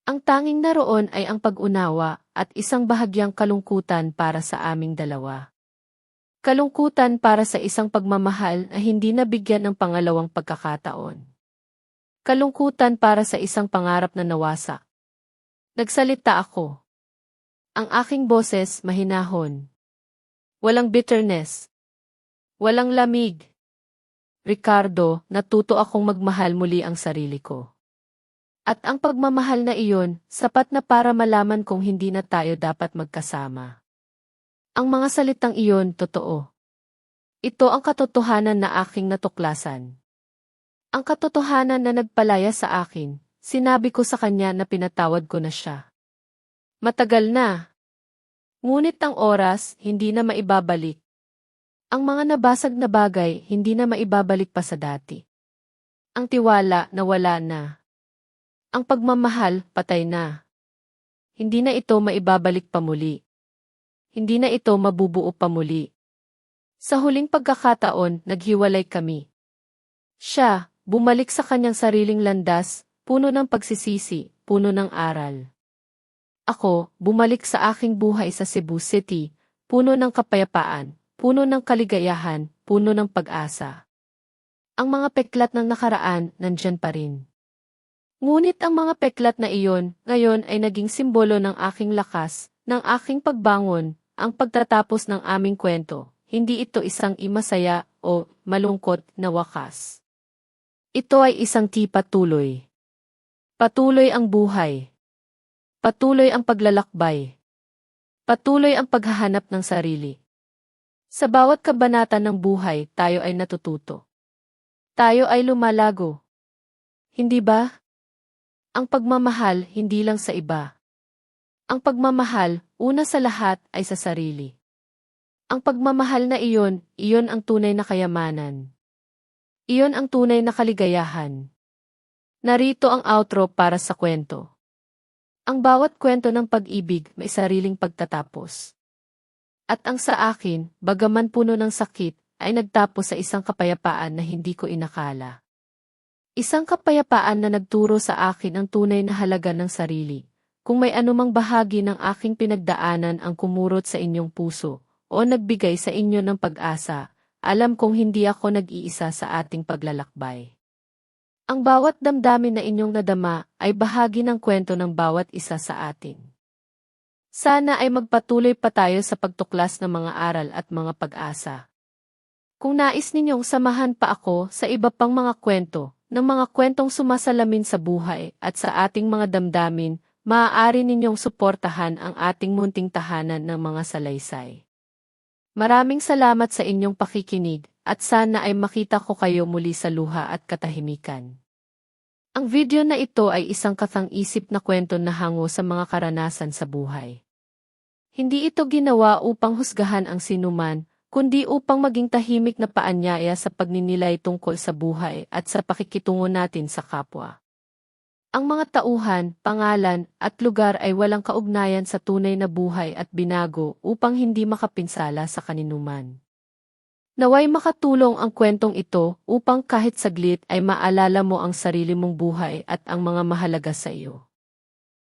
Ang tanging naroon ay ang pag-unawa at isang bahagyang kalungkutan para sa aming dalawa. Kalungkutan para sa isang pagmamahal na hindi nabigyan ng pangalawang pagkakataon. Kalungkutan para sa isang pangarap na nawasak. Nagsalita ako. Ang aking boses mahinahon. Walang bitterness. Walang lamig. Ricardo, natuto akong magmahal muli ang sarili ko. At ang pagmamahal na iyon, sapat na para malaman kong hindi na tayo dapat magkasama. Ang mga salitang iyon, totoo. Ito ang katotohanan na aking natuklasan. Ang katotohanan na nagpalaya sa akin, sinabi ko sa kanya na pinatawad ko na siya. Matagal na. Ngunit ang oras, hindi na maibabalik. Ang mga nabasag na bagay, hindi na maibabalik pa sa dati. Ang tiwala, nawala na. Ang pagmamahal, patay na. Hindi na ito maibabalik pa muli. Hindi na ito mabubuo pa muli. Sa huling pagkakataon, naghiwalay kami. Siya, bumalik sa kanyang sariling landas, puno ng pagsisisi, puno ng aral. Ako, bumalik sa aking buhay sa Cebu City, puno ng kapayapaan, puno ng kaligayahan, puno ng pag-asa. Ang mga peklat ng nakaraan, nandyan pa rin. Ngunit ang mga peklat na iyon, ngayon ay naging simbolo ng aking lakas, ng aking pagbangon, ang pagtatapos ng aming kwento. Hindi ito isang masaya o malungkot na wakas. Ito ay isang patuloy. Patuloy ang buhay. Patuloy ang paglalakbay. Patuloy ang paghahanap ng sarili. Sa bawat kabanata ng buhay, tayo ay natututo. Tayo ay lumalago. Hindi ba? Ang pagmamahal, hindi lang sa iba. Ang pagmamahal, una sa lahat, ay sa sarili. Ang pagmamahal na iyon ang tunay na kayamanan. Iyon ang tunay na kaligayahan. Narito ang outro para sa kwento. Ang bawat kwento ng pag-ibig may sariling pagtatapos. At ang sa akin, bagaman puno ng sakit, ay nagtapos sa isang kapayapaan na hindi ko inakala. Isang kapayapaan na nagturo sa akin ang tunay na halaga ng sarili. Kung may anumang bahagi ng aking pinagdaanan ang kumurot sa inyong puso, o nagbigay sa inyo ng pag-asa, alam kong hindi ako nag-iisa sa ating paglalakbay. Ang bawat damdamin na inyong nadama ay bahagi ng kwento ng bawat isa sa atin. Sana ay magpatuloy pa tayo sa pagtuklas ng mga aral at mga pag-asa. Kung nais ninyong samahan pa ako sa iba pang mga kwento, ng mga kwentong sumasalamin sa buhay at sa ating mga damdamin, maaari ninyong suportahan ang ating munting tahanan ng mga salaysay. Maraming salamat sa inyong pakikinig at sana ay makita ko kayo muli sa luha at katahimikan. Ang video na ito ay isang kathang-isip na kwento na hango sa mga karanasan sa buhay. Hindi ito ginawa upang husgahan ang sinuman, kundi upang maging tahimik na paanyaya sa pagninilay tungkol sa buhay at sa pakikitungo natin sa kapwa. Ang mga tauhan, pangalan, at lugar ay walang kaugnayan sa tunay na buhay at binago upang hindi makapinsala sa kaninuman. Naway makatulong ang kwentong ito upang kahit saglit ay maalala mo ang sarili mong buhay at ang mga mahalaga sa iyo.